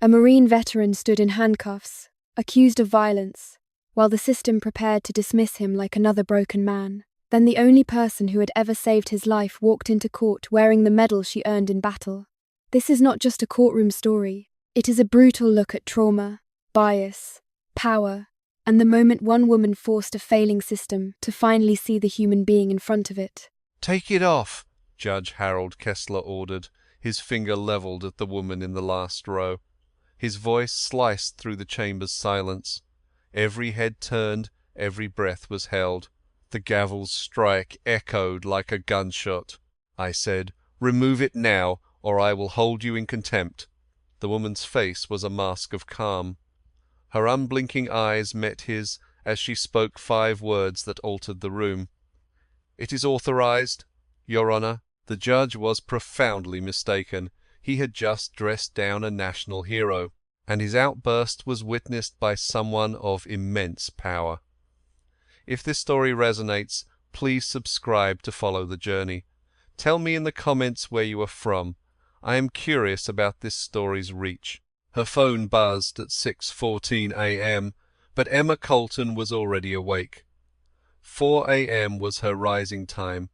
A Marine veteran stood in handcuffs, accused of violence, while the system prepared to dismiss him like another broken man. Then the only person who had ever saved his life walked into court wearing the medal she earned in battle. This is not just a courtroom story. It is a brutal look at trauma, bias, power, and the moment one woman forced a failing system to finally see the human being in front of it. "Take it off," Judge Harold Kessler ordered, his finger levelled at the woman in the last row. His voice sliced through the chamber's silence. Every head turned, every breath was held. The gavel's strike echoed like a gunshot. I said, "Remove it now, or I will hold you in contempt." The woman's face was a mask of calm. Her unblinking eyes met his as she spoke 5 words that altered the room. "It is authorized, Your Honor." The judge was profoundly mistaken. He had just dressed down a national hero, and his outburst was witnessed by someone of immense power. If this story resonates, please subscribe to follow the journey. Tell me in the comments where you are from. I am curious about this story's reach. Her phone buzzed at 6:14 a.m., but Emma Colton was already awake. 4 a.m. was her rising time,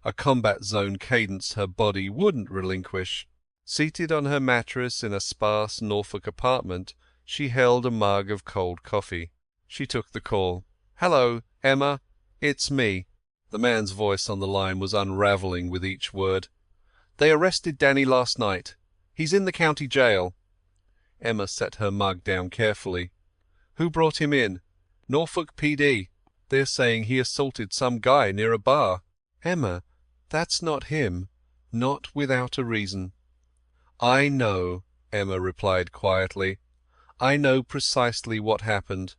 a combat zone cadence her body wouldn't relinquish. Seated on her mattress in a sparse Norfolk apartment, she held a mug of cold coffee. She took the call. "Hello, Emma, it's me." The man's voice on the line was unravelling with each word. "They arrested Danny last night. He's in the county jail." Emma set her mug down carefully. "Who brought him in?" "Norfolk PD. They're saying he assaulted some guy near a bar." "Emma, that's not him. Not without a reason." "I know," Emma replied quietly. "I know precisely what happened.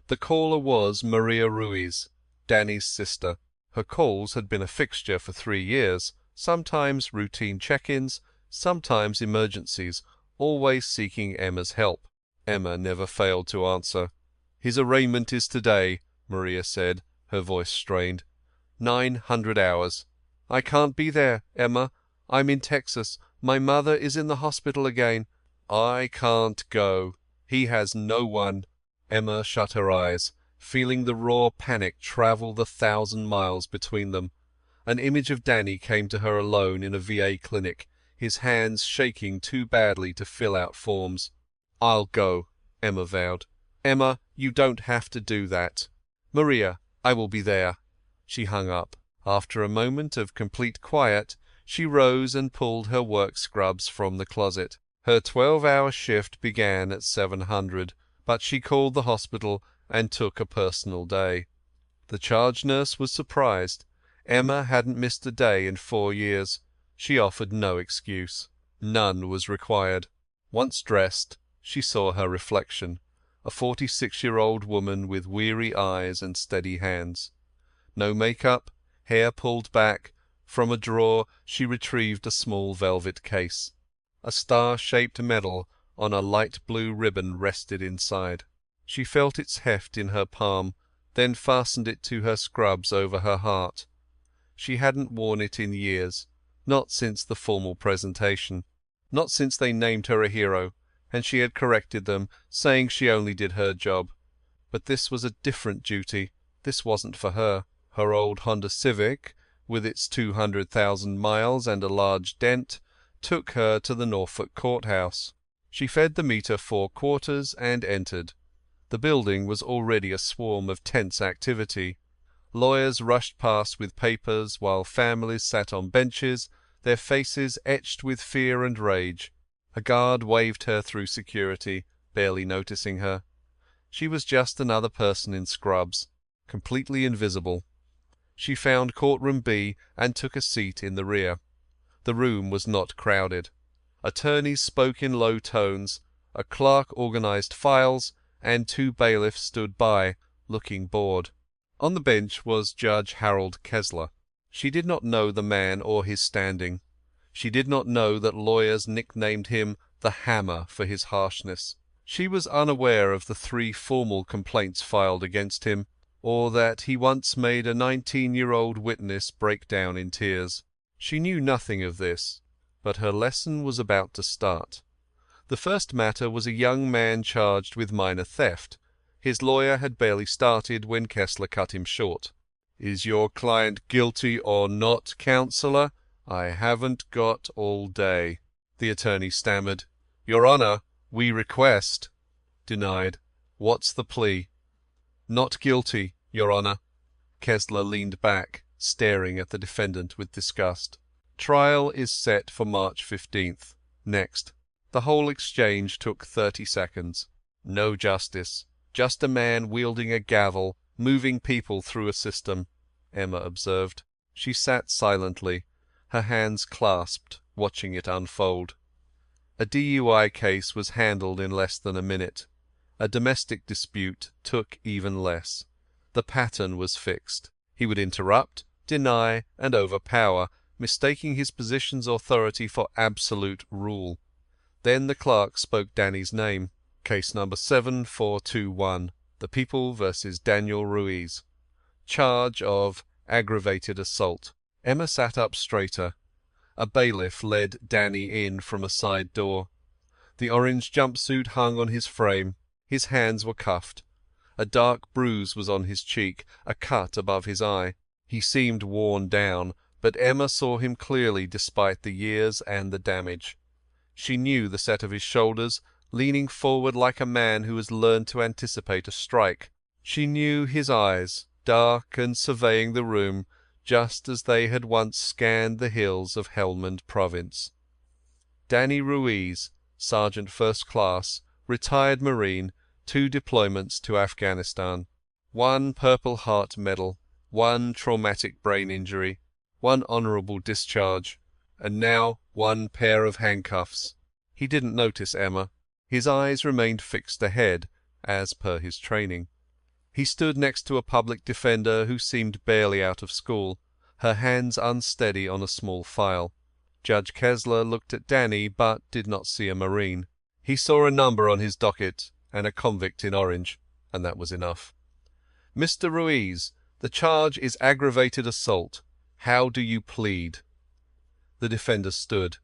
The caller was Maria Ruiz, Danny's sister. Her calls had been a fixture for 3 years, sometimes routine check-ins, sometimes emergencies, always seeking Emma's help. Emma never failed to answer. "His arraignment is today," Maria said, her voice strained. 900 hours. "I can't be there, Emma. I'm in Texas. My mother is in the hospital again." "I can't go. He has no one." Emma shut her eyes, feeling the raw panic travel the 1,000 miles between them. An image of Danny came to her alone in a VA clinic, his hands shaking too badly to fill out forms. "I'll go," Emma vowed. "Emma, you don't have to do that." "Maria, I will be there." She hung up. After a moment of complete quiet, she rose and pulled her work scrubs from the closet. Her 12-hour shift began at 700, but she called the hospital and took a personal day. The charge nurse was surprised. Emma hadn't missed a day in 4 years. She offered no excuse. None was required. Once dressed, she saw her reflection, a 46-year-old woman with weary eyes and steady hands. No makeup, hair pulled back. From a drawer she retrieved a small velvet case. A star-shaped medal on a light blue ribbon rested inside. She felt its heft in her palm, then fastened it to her scrubs over her heart. She hadn't worn it in years, not since the formal presentation, not since they named her a hero, and she had corrected them, saying she only did her job. But this was a different duty. This wasn't for her. Her old Honda Civic, with its 200,000 miles and a large dent, took her to the Norfolk courthouse. She fed the meter 4 quarters and entered. The building was already a swarm of tense activity. Lawyers rushed past with papers while families sat on benches, their faces etched with fear and rage. A guard waved her through security, barely noticing her. She was just another person in scrubs, completely invisible. She found courtroom B and took a seat in the rear. The room was not crowded. Attorneys spoke in low tones, a clerk organized files, and 2 bailiffs stood by, looking bored. On the bench was Judge Harold Kessler. She did not know the man or his standing. She did not know that lawyers nicknamed him the Hammer for his harshness. She was unaware of the 3 formal complaints filed against him, or that he once made a 19-year-old witness break down in tears. She knew nothing of this, but her lesson was about to start. The first matter was a young man charged with minor theft. His lawyer had barely started when Kessler cut him short. "Is your client guilty or not, counsellor? I haven't got all day." The attorney stammered. "Your Honour, we request—" Denied. "What's the plea?" "Not guilty, Your Honour." Kessler leaned back, staring at the defendant with disgust. "Trial is set for March 15th. Next." The whole exchange took 30 seconds. No justice. Just a man wielding a gavel, moving people through a system, Emma observed. She sat silently, her hands clasped, watching it unfold. A DUI case was handled in less than a minute. A domestic dispute took even less. The pattern was fixed. He would interrupt, deny, and overpower, mistaking his position's authority for absolute rule. Then the clerk spoke Danny's name. Case number 7421, The People versus Daniel Ruiz. Charge of aggravated assault. Emma sat up straighter. A bailiff led Danny in from a side door. The orange jumpsuit hung on his frame. His hands were cuffed. A dark bruise was on his cheek, a cut above his eye. He seemed worn down, but Emma saw him clearly despite the years and the damage. She knew the set of his shoulders, leaning forward like a man who has learned to anticipate a strike. She knew his eyes, dark and surveying the room, just as they had once scanned the hills of Helmand Province. Danny Ruiz, Sergeant First Class, retired Marine, 2 deployments to Afghanistan, 1 Purple Heart Medal, 1 traumatic brain injury, 1 honourable discharge, and now 1 pair of handcuffs. He didn't notice Emma. His eyes remained fixed ahead, as per his training. He stood next to a public defender who seemed barely out of school, her hands unsteady on a small file. Judge Kessler looked at Danny, but did not see a Marine. He saw a number on his docket and a convict in orange, and that was enough. "Mr. Ruiz, the charge is aggravated assault. How do you plead?" The defender stood.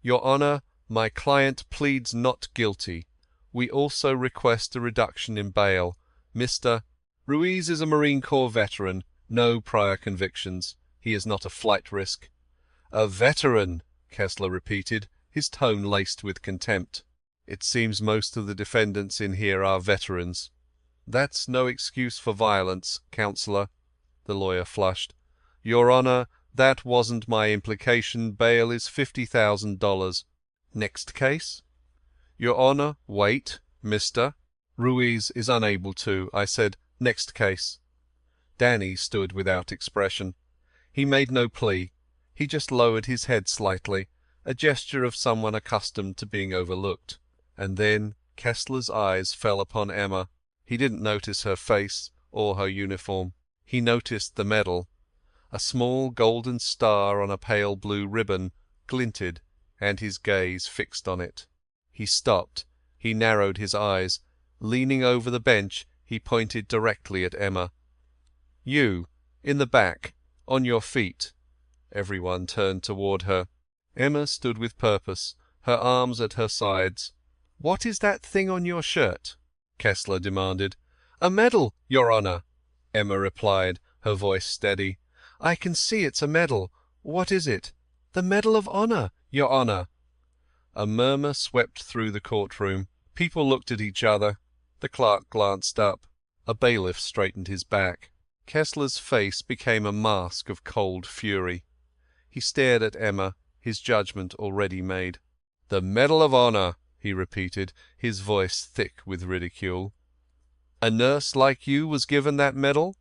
"Your Honour, my client pleads not guilty. We also request a reduction in bail. Mr. Ruiz is a Marine Corps veteran, no prior convictions. He is not a flight risk." "A veteran," Kessler repeated, his tone laced with contempt. "It seems most of the defendants in here are veterans." "That's no excuse for violence, counsellor." The lawyer flushed. "Your Honour, that wasn't my implication. Bail is $50,000. Next case?" "Your Honour, wait, Mr. Ruiz is unable to. I said, next case." Danny stood without expression. He made no plea. He just lowered his head slightly, a gesture of someone accustomed to being overlooked. And then Kessler's eyes fell upon Emma. He didn't notice her face or her uniform. He noticed the medal. A small golden star on a pale blue ribbon glinted, and his gaze fixed on it. He stopped. He narrowed his eyes. Leaning over the bench, he pointed directly at Emma. "You, in the back, on your feet." Everyone turned toward her. Emma stood with purpose, her arms at her sides. "What is that thing on your shirt?" Kessler demanded. "A medal, Your Honour," Emma replied, her voice steady. "I can see it's a medal. What is it?" "The Medal of Honour, Your Honour." A murmur swept through the courtroom. People looked at each other. The clerk glanced up. A bailiff straightened his back. Kessler's face became a mask of cold fury. He stared at Emma, his judgment already made. "The Medal of Honour," he repeated, his voice thick with ridicule. "A nurse like you was given that medal?"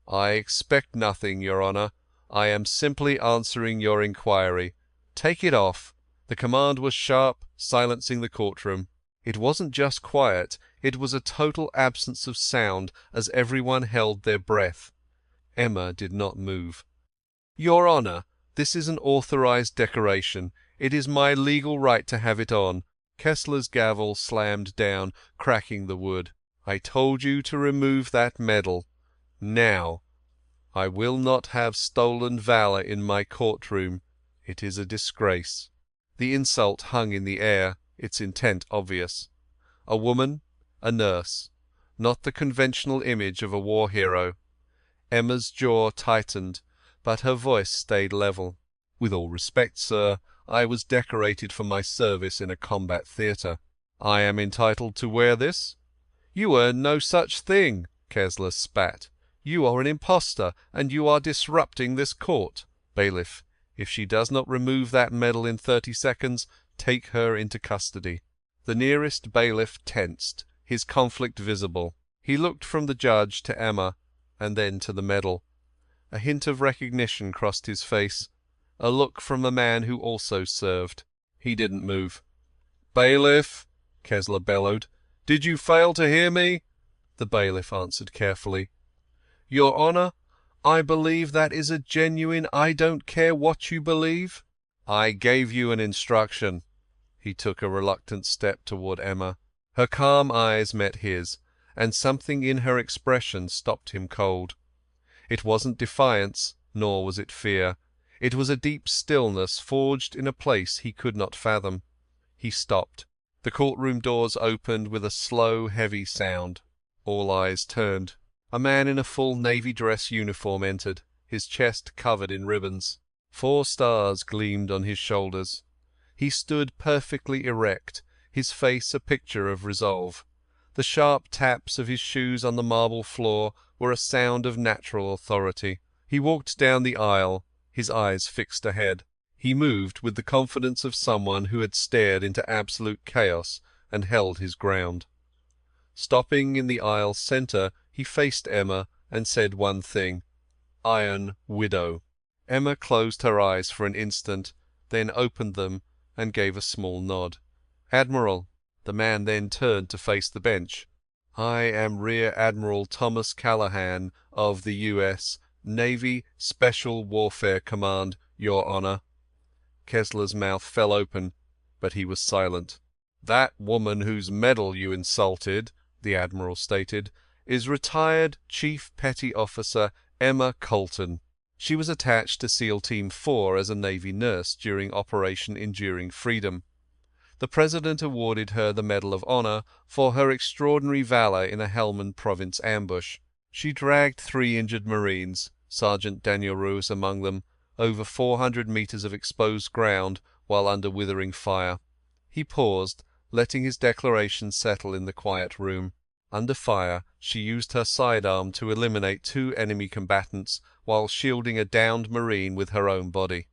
"I expect nothing, Your Honour. I am simply answering your inquiry. Take it off." The command was sharp, silencing the courtroom. It wasn't just quiet, it was a total absence of sound as everyone held their breath. Emma did not move. "Your Honour, this is an authorized decoration. It is my legal right to have it on." Kessler's gavel slammed down, cracking the wood. "I told you to remove that medal. Now. I will not have stolen valour in my courtroom. It is a disgrace." The insult hung in the air. its intent obvious. A woman, a nurse, not the conventional image of a war hero. Emma's jaw tightened, but her voice stayed level. "With all respect, sir, I was decorated for my service in a combat theatre. I am entitled to wear this?" "You earn no such thing," Kessler spat. "You are an impostor, and you are disrupting this court. Bailiff, if she does not remove that medal in 30 seconds, take her into custody." The nearest bailiff tensed, his conflict visible. He looked from the judge to Emma, and then to the medal. A hint of recognition crossed his face, a look from a man who also served. He didn't move. "Bailiff," Kessler bellowed, "did you fail to hear me?" The bailiff answered carefully. "Your Honour, I believe that is a genuine I don't care what you believe." "I gave you an instruction." He took a reluctant step toward Emma. Her calm eyes met his, and something in her expression stopped him cold. It wasn't defiance, nor was it fear. It was a deep stillness forged in a place he could not fathom. He stopped. The courtroom doors opened with a slow, heavy sound. All eyes turned. A man in a full navy dress uniform entered, his chest covered in ribbons. 4 stars gleamed on his shoulders. He stood perfectly erect, his face a picture of resolve. The sharp taps of his shoes on the marble floor were a sound of natural authority. He walked down the aisle, his eyes fixed ahead. He moved with the confidence of someone who had stared into absolute chaos and held his ground. Stopping in the aisle's centre, he faced Emma and said one thing: "Iron Widow." Emma closed her eyes for an instant, then opened them and gave a small nod. "Admiral." The man then turned to face the bench. "I am Rear Admiral Thomas Callahan of the U.S. Navy Special Warfare Command, Your Honour." Kessler's mouth fell open, but he was silent. "That woman whose medal you insulted," the Admiral stated, "is retired Chief Petty Officer Emma Colton. She was attached to SEAL Team 4 as a Navy nurse during Operation Enduring Freedom. The President awarded her the Medal of Honor for her extraordinary valor in a Helmand Province ambush. She dragged 3 injured Marines, Sergeant Daniel Ruiz among them, over 400 meters of exposed ground while under withering fire." He paused, letting his declaration settle in the quiet room. Under fire, she used her sidearm to eliminate 2 enemy combatants while shielding a downed Marine with her own body.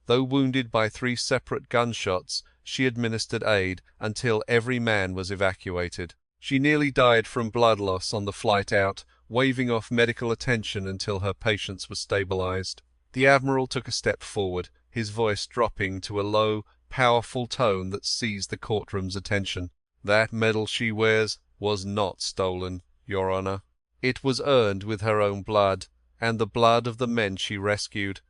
Though wounded by 3 separate gunshots, she administered aid until every man was evacuated. She nearly died from blood loss on the flight out, waving off medical attention until her patients were stabilized. The Admiral took a step forward, his voice dropping to a low, powerful tone that seized the courtroom's attention. "That medal she wears was not stolen, Your Honour. It was earned with her own blood, and the blood of the men she rescued.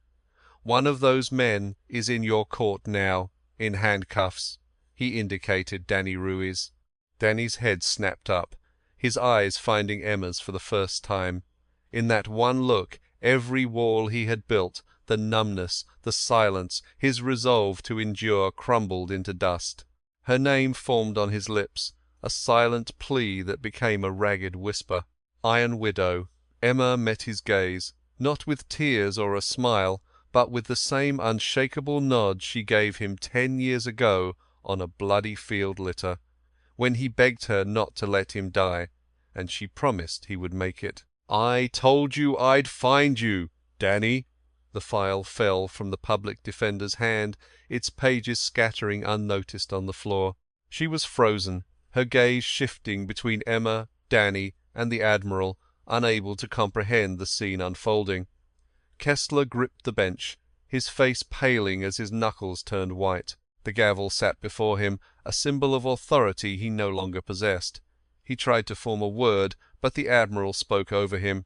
One of those men is in your court now, in handcuffs." He indicated Danny Ruiz. Danny's head snapped up, his eyes finding Emma's for the first time. In that one look, every wall he had built, the numbness, the silence, his resolve to endure crumbled into dust. Her name formed on his lips, a silent plea that became a ragged whisper. Iron Widow. Emma met his gaze, not with tears or a smile, but with the same unshakable nod she gave him 10 years ago on a bloody field litter, when he begged her not to let him die, and she promised he would make it. "I told you I'd find you, Danny." The file fell from the public defender's hand, its pages scattering unnoticed on the floor. She was frozen, her gaze shifting between Emma, Danny, and the Admiral, unable to comprehend the scene unfolding. Kessler gripped the bench, his face paling as his knuckles turned white. The gavel sat before him, a symbol of authority he no longer possessed. He tried to form a word, but the Admiral spoke over him.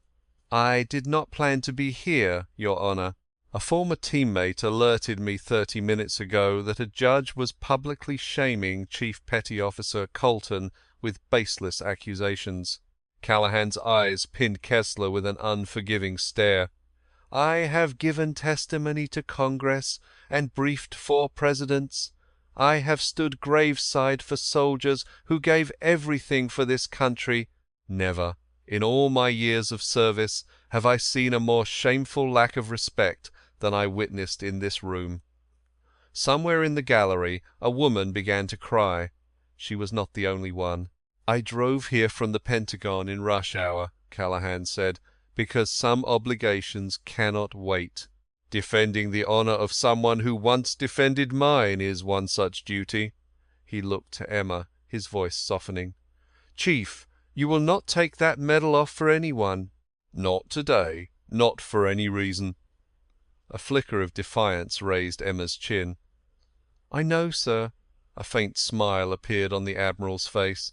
"I did not plan to be here, Your Honour. A former teammate alerted me 30 minutes ago that a judge was publicly shaming Chief Petty Officer Colton with baseless accusations." Callahan's eyes pinned Kessler with an unforgiving stare. "I have given testimony to Congress and briefed 4 presidents. I have stood graveside for soldiers who gave everything for this country. Never, in all my years of service, have I seen a more shameful lack of respect than I witnessed in this room." Somewhere in the gallery a woman began to cry. She was not the only one. "I drove here from the Pentagon in rush hour," Callahan said, "because some obligations cannot wait. Defending the honor of someone who once defended mine is one such duty." He looked to Emma, his voice softening. "Chief, you will not take that medal off for anyone." "Not today. Not for any reason." A flicker of defiance raised Emma's chin. "I know, sir." A faint smile appeared on the Admiral's face.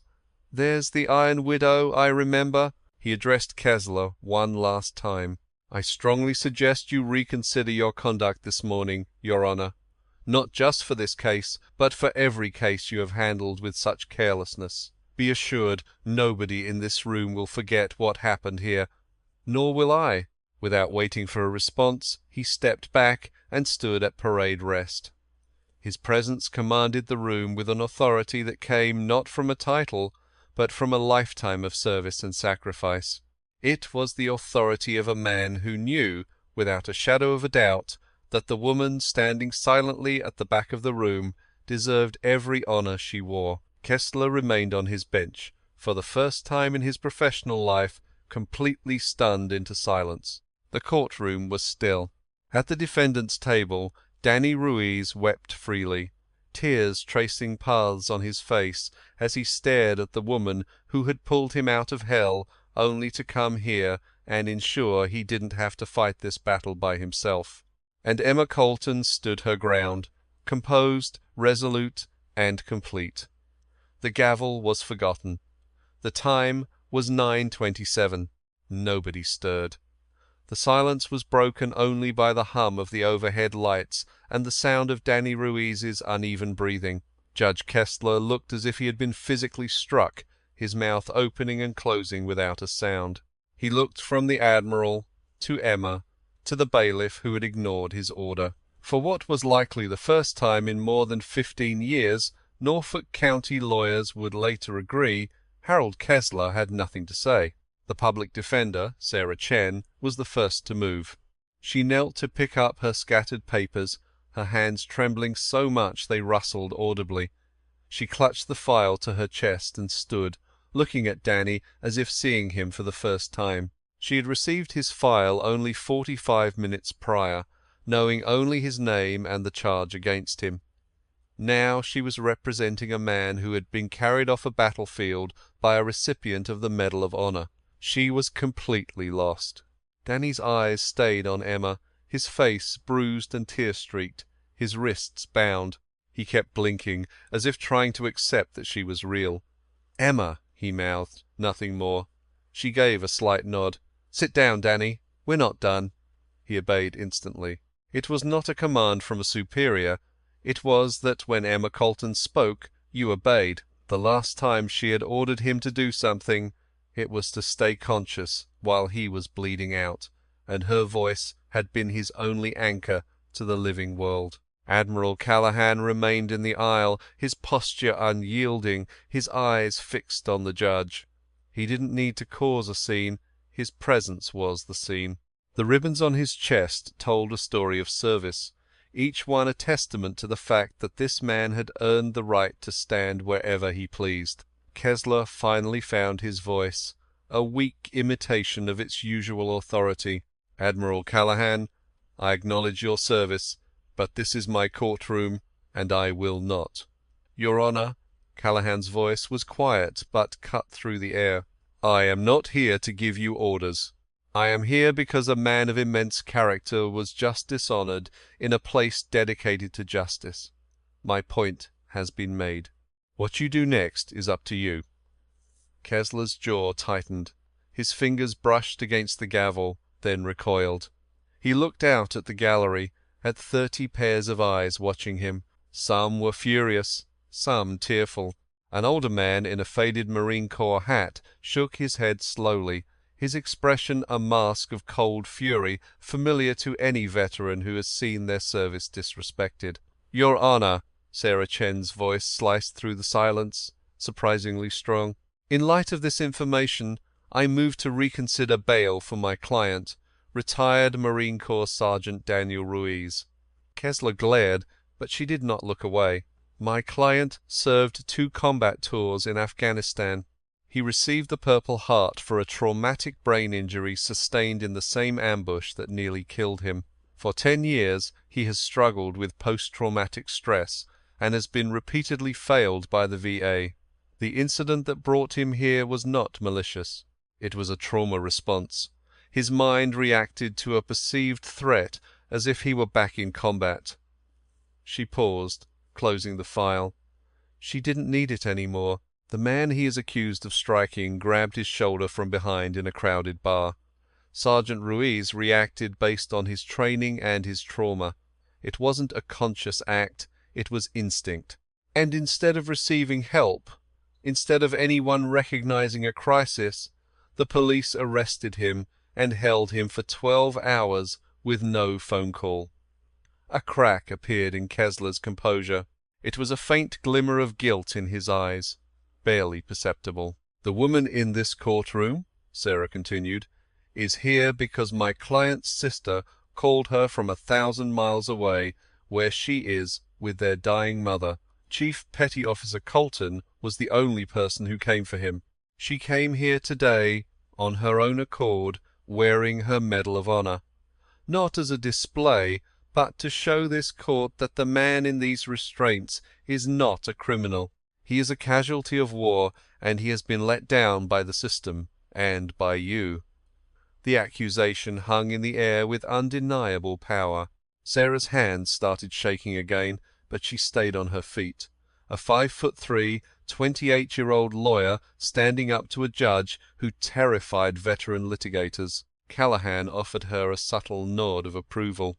"There's the Iron Widow, I remember." He addressed Kessler one last time. "I strongly suggest you reconsider your conduct this morning, Your Honor. Not just for this case, but for every case you have handled with such carelessness. Be assured nobody in this room will forget what happened here, nor will I." Without waiting for a response, he stepped back and stood at parade rest. His presence commanded the room with an authority that came not from a title, but from a lifetime of service and sacrifice. It was the authority of a man who knew, without a shadow of a doubt, that the woman standing silently at the back of the room deserved every honor she wore. Kessler remained on his bench, for the first time in his professional life, completely stunned into silence. The courtroom was still. At the defendant's table, Danny Ruiz wept freely, tears tracing paths on his face as he stared at the woman who had pulled him out of hell only to come here and ensure he didn't have to fight this battle by himself. And Emma Colton stood her ground, composed, resolute, and complete. The gavel was forgotten. The time was 9:27. Nobody stirred. The silence was broken only by the hum of the overhead lights and the sound of Danny Ruiz's uneven breathing. Judge Kessler looked as if he had been physically struck, his mouth opening and closing without a sound. He looked from the Admiral to Emma to the bailiff who had ignored his order. For what was likely the first time in more than 15 years, Norfolk County lawyers would later agree, Harold Kessler had nothing to say. The public defender, Sarah Chen, was the first to move. She knelt to pick up her scattered papers, her hands trembling so much they rustled audibly. She clutched the file to her chest and stood, looking at Danny as if seeing him for the first time. She had received his file only 45 minutes prior, knowing only his name and the charge against him. Now she was representing a man who had been carried off a battlefield by a recipient of the Medal of Honor. She was completely lost. Danny's eyes stayed on Emma, his face bruised and tear-streaked, his wrists bound. He kept blinking, as if trying to accept that she was real. "Emma," he mouthed, nothing more. She gave a slight nod. "Sit down, Danny. We're not done." He obeyed instantly. It was not a command from a superior. It was that when Emma Colton spoke, you obeyed. The last time she had ordered him to do something, it was to stay conscious while he was bleeding out, and her voice had been his only anchor to the living world. Admiral Callahan remained in the aisle, his posture unyielding, his eyes fixed on the judge. He didn't need to cause a scene. His presence was the scene. The ribbons on his chest told a story of service, each one a testament to the fact that this man had earned the right to stand wherever he pleased. Kessler finally found his voice, a weak imitation of its usual authority. "Admiral Callahan, I acknowledge your service, but this is my courtroom, and I will not." "Your Honor," Callahan's voice was quiet but cut through the air, "I am not here to give you orders. I am here because a man of immense character was just dishonored in a place dedicated to justice. My point has been made. What you do next is up to you." Kessler's jaw tightened. His fingers brushed against the gavel, then recoiled. He looked out at the gallery, at 30 pairs of eyes watching him. Some were furious, some tearful. An older man in a faded Marine Corps hat shook his head slowly, his expression a mask of cold fury familiar to any veteran who has seen their service disrespected. "Your Honor," Sarah Chen's voice sliced through the silence, surprisingly strong. In light of this information, I move to reconsider bail for my client, retired Marine Corps Sergeant Daniel Ruiz. Kessler glared, but she did not look away. My client served 2 combat tours in Afghanistan. He received the Purple Heart for a traumatic brain injury sustained in the same ambush that nearly killed him. For 10 years he has struggled with post-traumatic stress and has been repeatedly failed by the VA. The incident that brought him here was not malicious. It was a trauma response. His mind reacted to a perceived threat as if he were back in combat. She paused, closing the file. She didn't need it anymore. The man he is accused of striking grabbed his shoulder from behind in a crowded bar. Sergeant Ruiz reacted based on his training and his trauma. It wasn't a conscious act, it was instinct. And instead of receiving help, instead of anyone recognizing a crisis, the police arrested him and held him for 12 hours with no phone call. A crack appeared in Kessler's composure. It was a faint glimmer of guilt in his eyes, barely perceptible. The woman in this courtroom, Sarah continued, is here because my client's sister called her from 1,000 miles away, where she is with their dying mother. Chief Petty Officer Colton was the only person who came for him. She came here today, on her own accord, wearing her Medal of Honor. Not as a display, but to show this court that the man in these restraints is not a criminal. He is a casualty of war, and he has been let down by the system, and by you. The accusation hung in the air with undeniable power. Sarah's hands started shaking again, but she stayed on her feet. A 5'3", 28-year-old lawyer standing up to a judge who terrified veteran litigators. Callahan offered her a subtle nod of approval.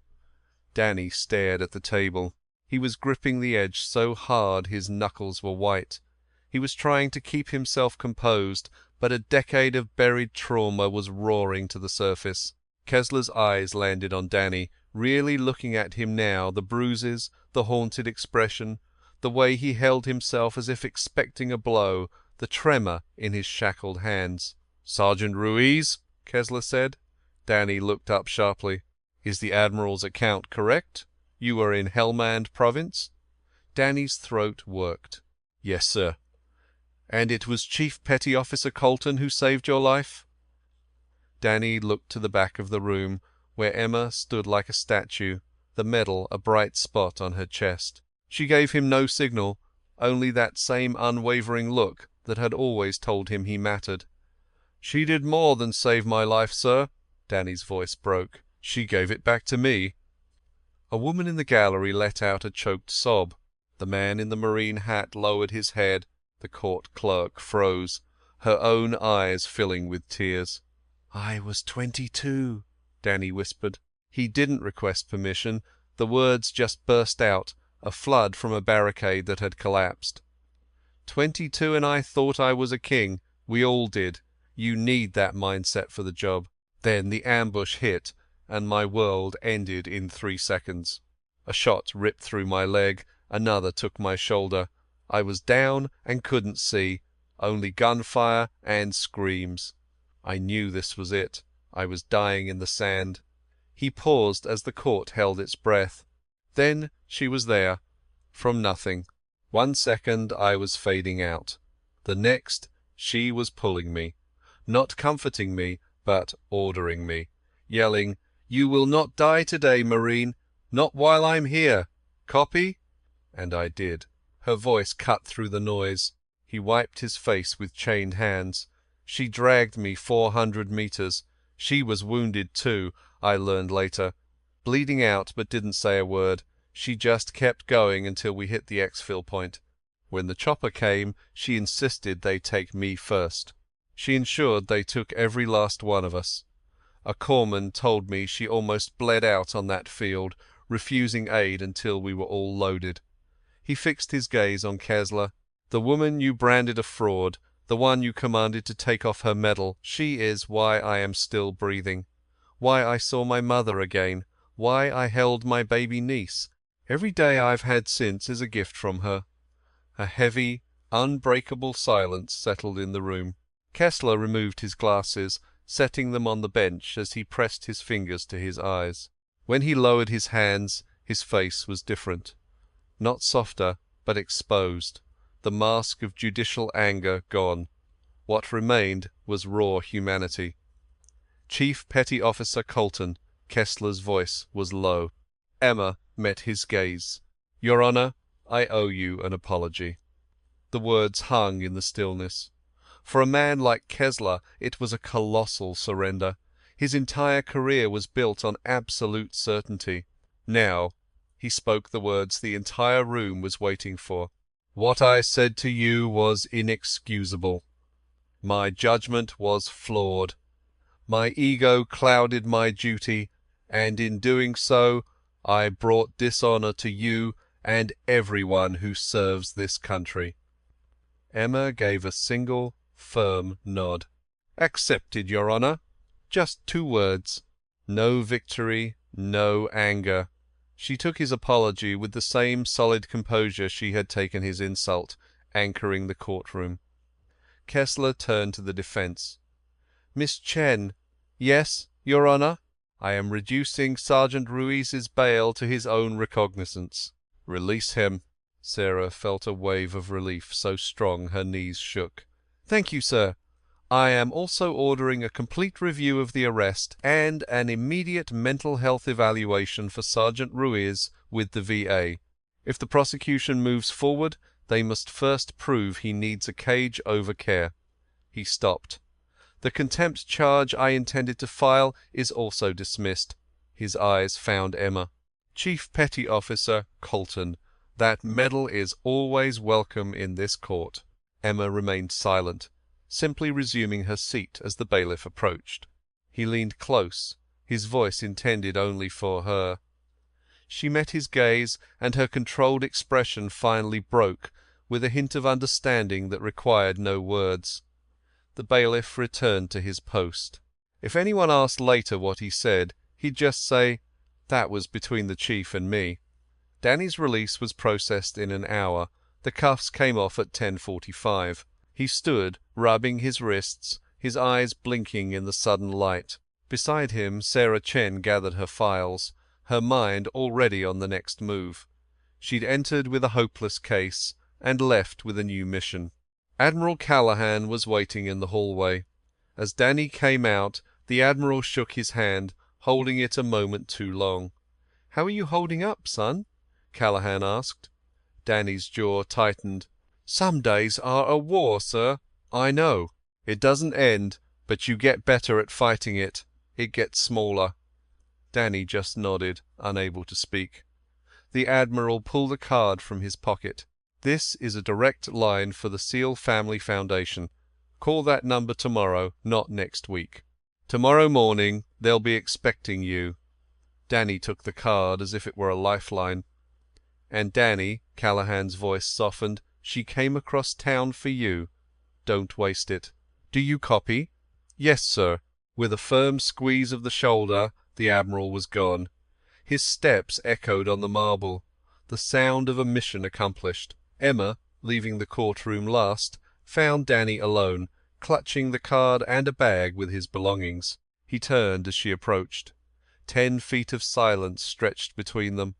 Danny stared at the table. He was gripping the edge so hard his knuckles were white. He was trying to keep himself composed, but a decade of buried trauma was roaring to the surface. Kessler's eyes landed on Danny, really looking at him now, the bruises, the haunted expression, the way he held himself as if expecting a blow, the tremor in his shackled hands. "Sergeant Ruiz," Kessler said. Danny looked up sharply. "Is the Admiral's account correct? You were in Helmand Province?" Danny's throat worked. "Yes, sir." "And it was Chief Petty Officer Colton who saved your life?" Danny looked to the back of the room, where Emma stood like a statue, the medal a bright spot on her chest. She gave him no signal, only that same unwavering look that had always told him he mattered. "She did more than save my life, sir." Danny's voice broke. "She gave it back to me." A woman in the gallery let out a choked sob. The man in the Marine hat lowered his head. The court clerk froze, her own eyes filling with tears. "I was 22, Danny whispered. He didn't request permission. The words just burst out, a flood from a barricade that had collapsed. 22 and I thought I was a king. We all did. You need that mindset for the job. Then the ambush hit, and my world ended in 3 seconds. A shot ripped through my leg, another took my shoulder. I was down and couldn't see, only gunfire and screams. I knew this was it. I was dying in the sand." He paused as the court held its breath. Then she was there, from nothing. 1 second I was fading out. The next she was pulling me, not comforting me, but ordering me, yelling, "You will not die today, Marine, not while I'm here. Copy?" And I did. Her voice cut through the noise. He wiped his face with chained hands. She dragged me 400 meters. She was wounded too, I learned later. Bleeding out, but didn't say a word. She just kept going until we hit the exfil point. When the chopper came, she insisted they take me first. She ensured they took every last one of us. A corpsman told me she almost bled out on that field, refusing aid until we were all loaded. He fixed his gaze on Kessler. "The woman you branded a fraud, the one you commanded to take off her medal, she is why I am still breathing, why I saw my mother again, why I held my baby niece, Every day I've had since is a gift from her. A heavy, unbreakable silence settled in the room. Kessler removed his glasses, setting them on the bench as he pressed his fingers to his eyes. When he lowered his hands, his face was different. Not softer, but exposed, the mask of judicial anger gone. What remained was raw humanity. Chief Petty Officer Colton, Kessler's voice was low. Emma met his gaze. Your Honour, I owe you an apology. The words hung in the stillness. For a man like Kessler, it was a colossal surrender. His entire career was built on absolute certainty. Now he spoke the words the entire room was waiting for. What I said to you was inexcusable. My judgment was flawed. My ego clouded my duty, and in doing so, I brought dishonour to you and everyone who serves this country. Emma gave a single, firm nod. Accepted, Your Honour. Just 2 words. No victory, no anger. She took his apology with the same solid composure she had taken his insult, anchoring the courtroom. Kessler turned to the defence. Miss Chen. Yes, Your Honour. I am reducing Sergeant Ruiz's bail to his own recognizance. Release him. Sarah felt a wave of relief so strong her knees shook. Thank you, sir. I am also ordering a complete review of the arrest and an immediate mental health evaluation for Sergeant Ruiz with the VA. If the prosecution moves forward, they must first prove he needs a cage over care. He stopped. The contempt charge I intended to file is also dismissed. His eyes found Emma. Chief Petty Officer Colton, that medal is always welcome in this court. Emma remained silent, simply resuming her seat as the bailiff approached. He leaned close, his voice intended only for her. She met his gaze, and her controlled expression finally broke, with a hint of understanding that required no words. The bailiff returned to his post. If anyone asked later what he said, he'd just say, "That was between the chief and me." Danny's release was processed in an hour. The cuffs came off at 10:45. He stood, rubbing his wrists, his eyes blinking in the sudden light. Beside him, Sarah Chen gathered her files, her mind already on the next move. She'd entered with a hopeless case, and left with a new mission. Admiral Callahan was waiting in the hallway. As Danny came out, the Admiral shook his hand, holding it a moment too long. "How are you holding up, son?" Callahan asked. Danny's jaw tightened. "Some days are a war, sir." "I know. It doesn't end, but you get better at fighting it. It gets smaller." Danny just nodded, unable to speak. The Admiral pulled a card from his pocket. "This is a direct line for the Seal Family Foundation. Call that number tomorrow, not next week. Tomorrow morning they'll be expecting you." Danny took the card as if it were a lifeline. "And Danny," Callahan's voice softened, "she came across town for you. Don't waste it. Do you copy?" "Yes, sir." With a firm squeeze of the shoulder, the Admiral was gone. His steps echoed on the marble, the sound of a mission accomplished. Emma, leaving the courtroom last, found Danny alone, clutching the card and a bag with his belongings. He turned as she approached. 10 feet of silence stretched between them.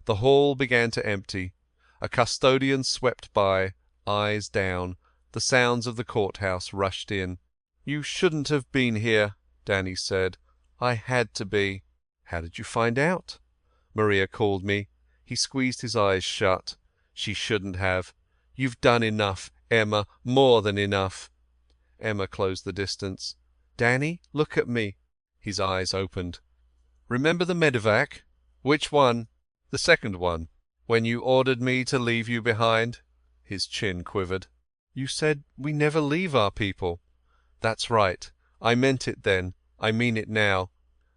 The hall began to empty. A custodian swept by, eyes down. The sounds of the courthouse rushed in. "You shouldn't have been here," Danny said. "I had to be." "How did you find out?" "Maria called me." He squeezed his eyes shut. "She shouldn't have. You've done enough, Emma, more than enough." Emma closed the distance. "Danny, look at me." His eyes opened. "Remember the medevac?" "Which one?" "The second one. When you ordered me to leave you behind?" His chin quivered. "You said we never leave our people." "That's right. I meant it then. I mean it now.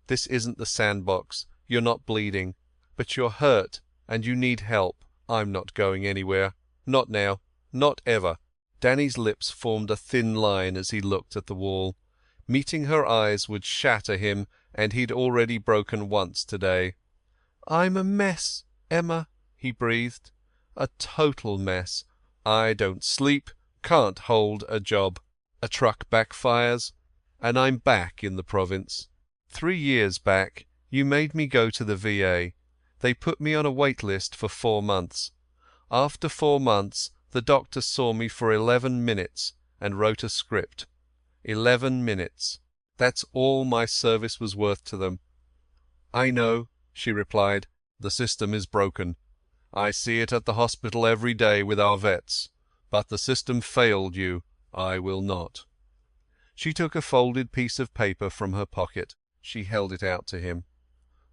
This isn't the sandbox. You're not bleeding. But you're hurt, and you need help. I'm not going anywhere. Not now. Not ever." Danny's lips formed a thin line as he looked at the wall. Meeting her eyes would shatter him, and he'd already broken once today. "I'm a mess. Emma, he breathed. A total mess. I don't sleep, can't hold a job. A truck backfires, and I'm back in the province. 3 years back, you made me go to the VA. They put me on a wait list for 4 months. After 4 months, the doctor saw me for 11 minutes and wrote a script. 11 minutes. That's all my service was worth to them. I know, she replied. The system is broken. I see it at the hospital every day with our vets. But the system failed you. I will not. She took a folded piece of paper from her pocket. She held it out to him.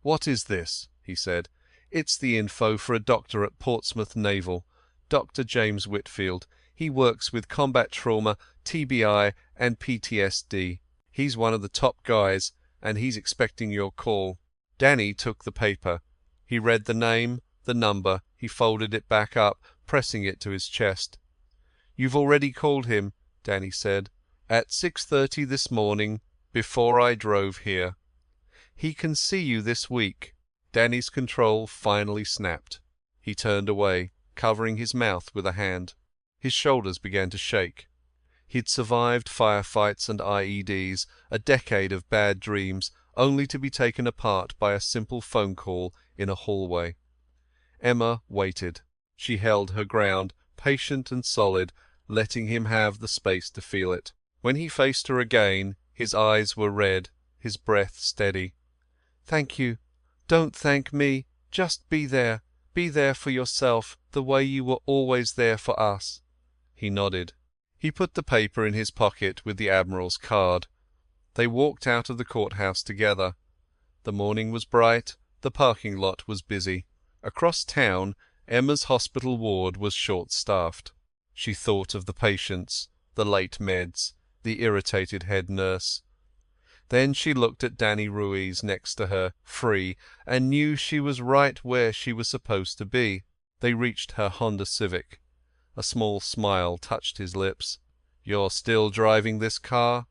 What is this? He said. It's the info for a doctor at Portsmouth Naval, Dr. James Whitfield. He works with combat trauma, TBI, and PTSD. He's one of the top guys, and he's expecting your call. Danny took the paper. He read the name, the number. He folded it back up, pressing it to his chest. You've already called him, Danny said. At 6:30 this morning, before I drove here. He can see you this week. Danny's control finally snapped. He turned away, covering his mouth with a hand. His shoulders began to shake. He'd survived firefights and IEDs, a decade of bad dreams, only to be taken apart by a simple phone call in a hallway. Emma waited. She held her ground, patient and solid, letting him have the space to feel it. When he faced her again, his eyes were red, his breath steady. Thank you. Don't thank me. Just be there. Be there for yourself, the way you were always there for us. He nodded. He put the paper in his pocket with the Admiral's card. They walked out of the courthouse together. The morning was bright, the parking lot was busy. Across town, Emma's hospital ward was short-staffed. She thought of the patients, the late meds, the irritated head nurse. Then she looked at Danny Ruiz next to her, free, and knew she was right where she was supposed to be. They reached her Honda Civic. A small smile touched his lips. You're still driving this car?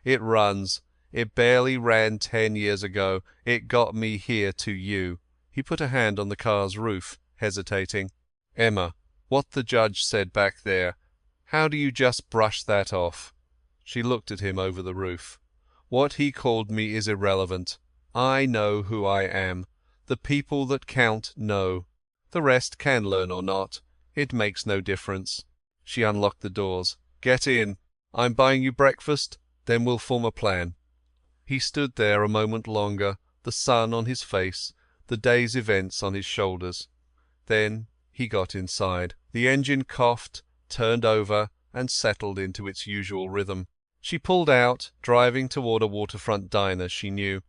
It runs. It barely ran 10 years ago. It got me here to you. He put a hand on the car's roof, hesitating. Emma, what the judge said back there, how do you just brush that off? She looked at him over the roof. What he called me is irrelevant. I know who I am. The people that count know. The rest can learn or not. It makes no difference. She unlocked the doors. Get in. I'm buying you breakfast, then we'll form a plan. He stood there a moment longer, the sun on his face, the day's events on his shoulders. Then he got inside. The engine coughed, turned over, and settled into its usual rhythm. She pulled out, driving toward a waterfront diner she knew,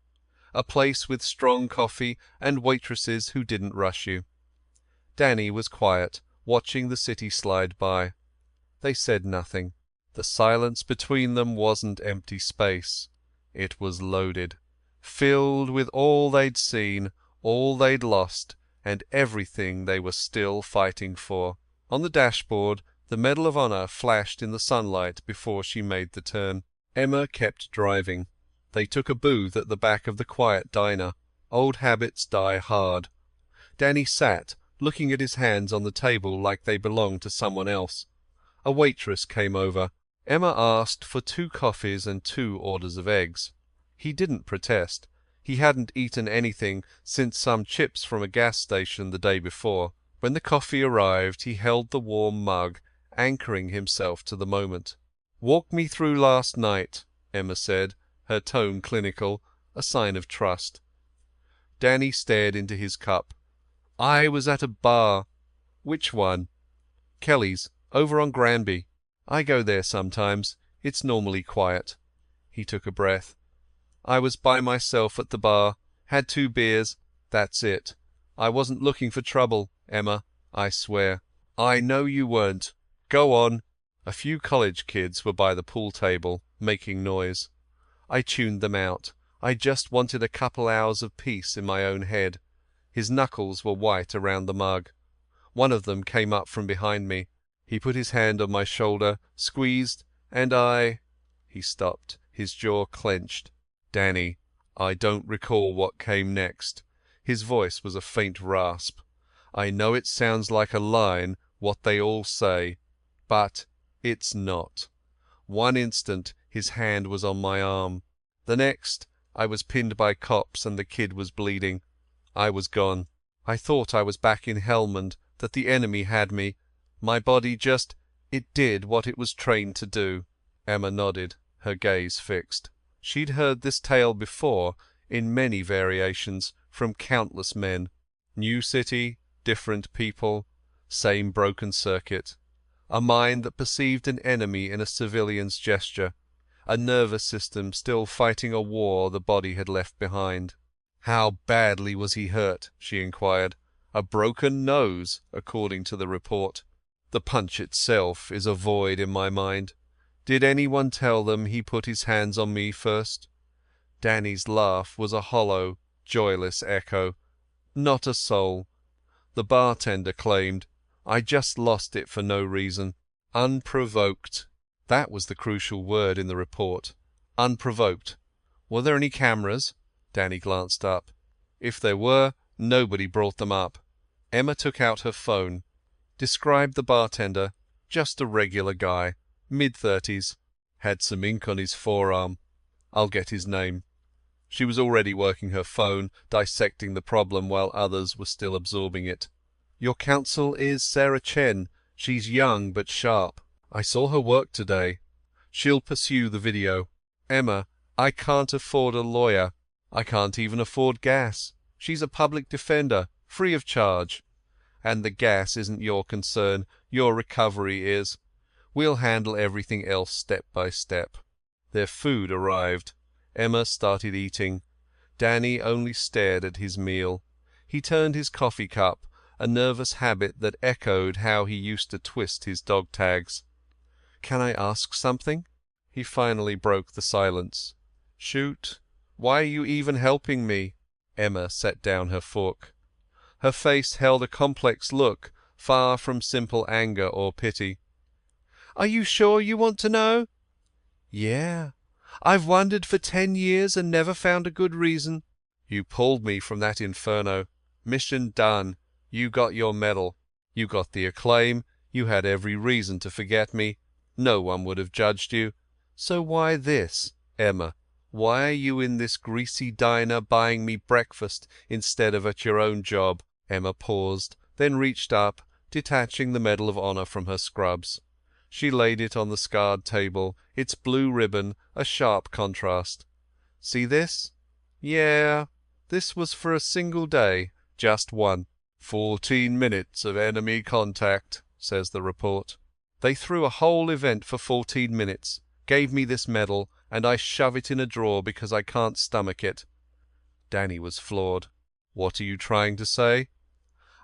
a place with strong coffee and waitresses who didn't rush you. Danny was quiet, watching the city slide by. They said nothing. The silence between them wasn't empty space. It was loaded, filled with all they'd seen, all they'd lost, and everything they were still fighting for. On the dashboard, the Medal of Honor flashed in the sunlight before she made the turn. Emma kept driving. They took a booth at the back of the quiet diner. Old habits die hard. Danny sat, looking at his hands on the table like they belonged to someone else. A waitress came over. Emma asked for 2 coffees and 2 orders of eggs. He didn't protest. He hadn't eaten anything since some chips from a gas station the day before. When the coffee arrived, he held the warm mug, anchoring himself to the moment. Walk me through last night, Emma said, her tone clinical, a sign of trust. Danny stared into his cup. I was at a bar. Which one? Kelly's, over on Granby. I go there sometimes. It's normally quiet. He took a breath. I was by myself at the bar, had 2 beers, that's it. I wasn't looking for trouble, Emma, I swear. I know you weren't. Go on. A few college kids were by the pool table, making noise. I tuned them out. I just wanted a couple hours of peace in my own head. His knuckles were white around the mug. One of them came up from behind me. He put his hand on my shoulder, squeezed, and I... He stopped, his jaw clenched. Danny, I don't recall what came next. His voice was a faint rasp. I know it sounds like a line, what they all say, but it's not. One instant his hand was on my arm. The next I was pinned by cops and the kid was bleeding. I was gone. I thought I was back in Helmand, that the enemy had me. My body just, it did what it was trained to do. Emma nodded, her gaze fixed. She'd heard this tale before, in many variations, from countless men. New city, different people, same broken circuit. A mind that perceived an enemy in a civilian's gesture. A nervous system still fighting a war the body had left behind. How badly was he hurt? She inquired. A broken nose, according to the report. The punch itself is a void in my mind. Did anyone tell them he put his hands on me first? Danny's laugh was a hollow, joyless echo. Not a soul. The bartender claimed, I just lost it for no reason. Unprovoked. That was the crucial word in the report. Unprovoked. Were there any cameras? Danny glanced up. If there were, nobody brought them up. Emma took out her phone. Described the bartender. Just a regular guy. Mid-30s. Had some ink on his forearm. I'll get his name. She was already working her phone, dissecting the problem while others were still absorbing it. Your counsel is Sarah Chen. She's young but sharp. I saw her work today. She'll pursue the video. Emma, I can't afford a lawyer. I can't even afford gas. She's a public defender, free of charge. And the gas isn't your concern. Your recovery is. We'll handle everything else step by step. Their food arrived. Emma started eating. Danny only stared at his meal. He turned his coffee cup, a nervous habit that echoed how he used to twist his dog tags. Can I ask something? He finally broke the silence. Shoot. Why are you even helping me? Emma set down her fork. Her face held a complex look, far from simple anger or pity. Are you sure you want to know? Yeah. I've wondered for 10 years and never found a good reason. You pulled me from that inferno. Mission done. You got your medal. You got the acclaim. You had every reason to forget me. No one would have judged you. So why this, Emma? Why are you in this greasy diner buying me breakfast instead of at your own job? Emma paused, then reached up, detaching the Medal of Honor from her scrubs. She laid it on the scarred table, its blue ribbon a sharp contrast. See this? Yeah, this was for a single day, just one. 14 minutes of enemy contact, says the report. They threw a whole event for 14 minutes, gave me this medal, and I shove it in a drawer because I can't stomach it. Danny was floored. What are you trying to say?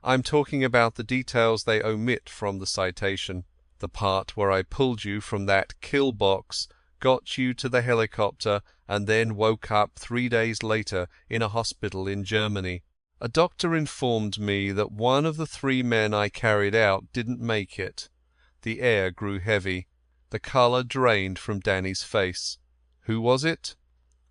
I'm talking about the details they omit from the citation. The part where I pulled you from that kill box, got you to the helicopter, and then woke up 3 days later in a hospital in Germany. A doctor informed me that one of the 3 men I carried out didn't make it. The air grew heavy. The colour drained from Danny's face. Who was it?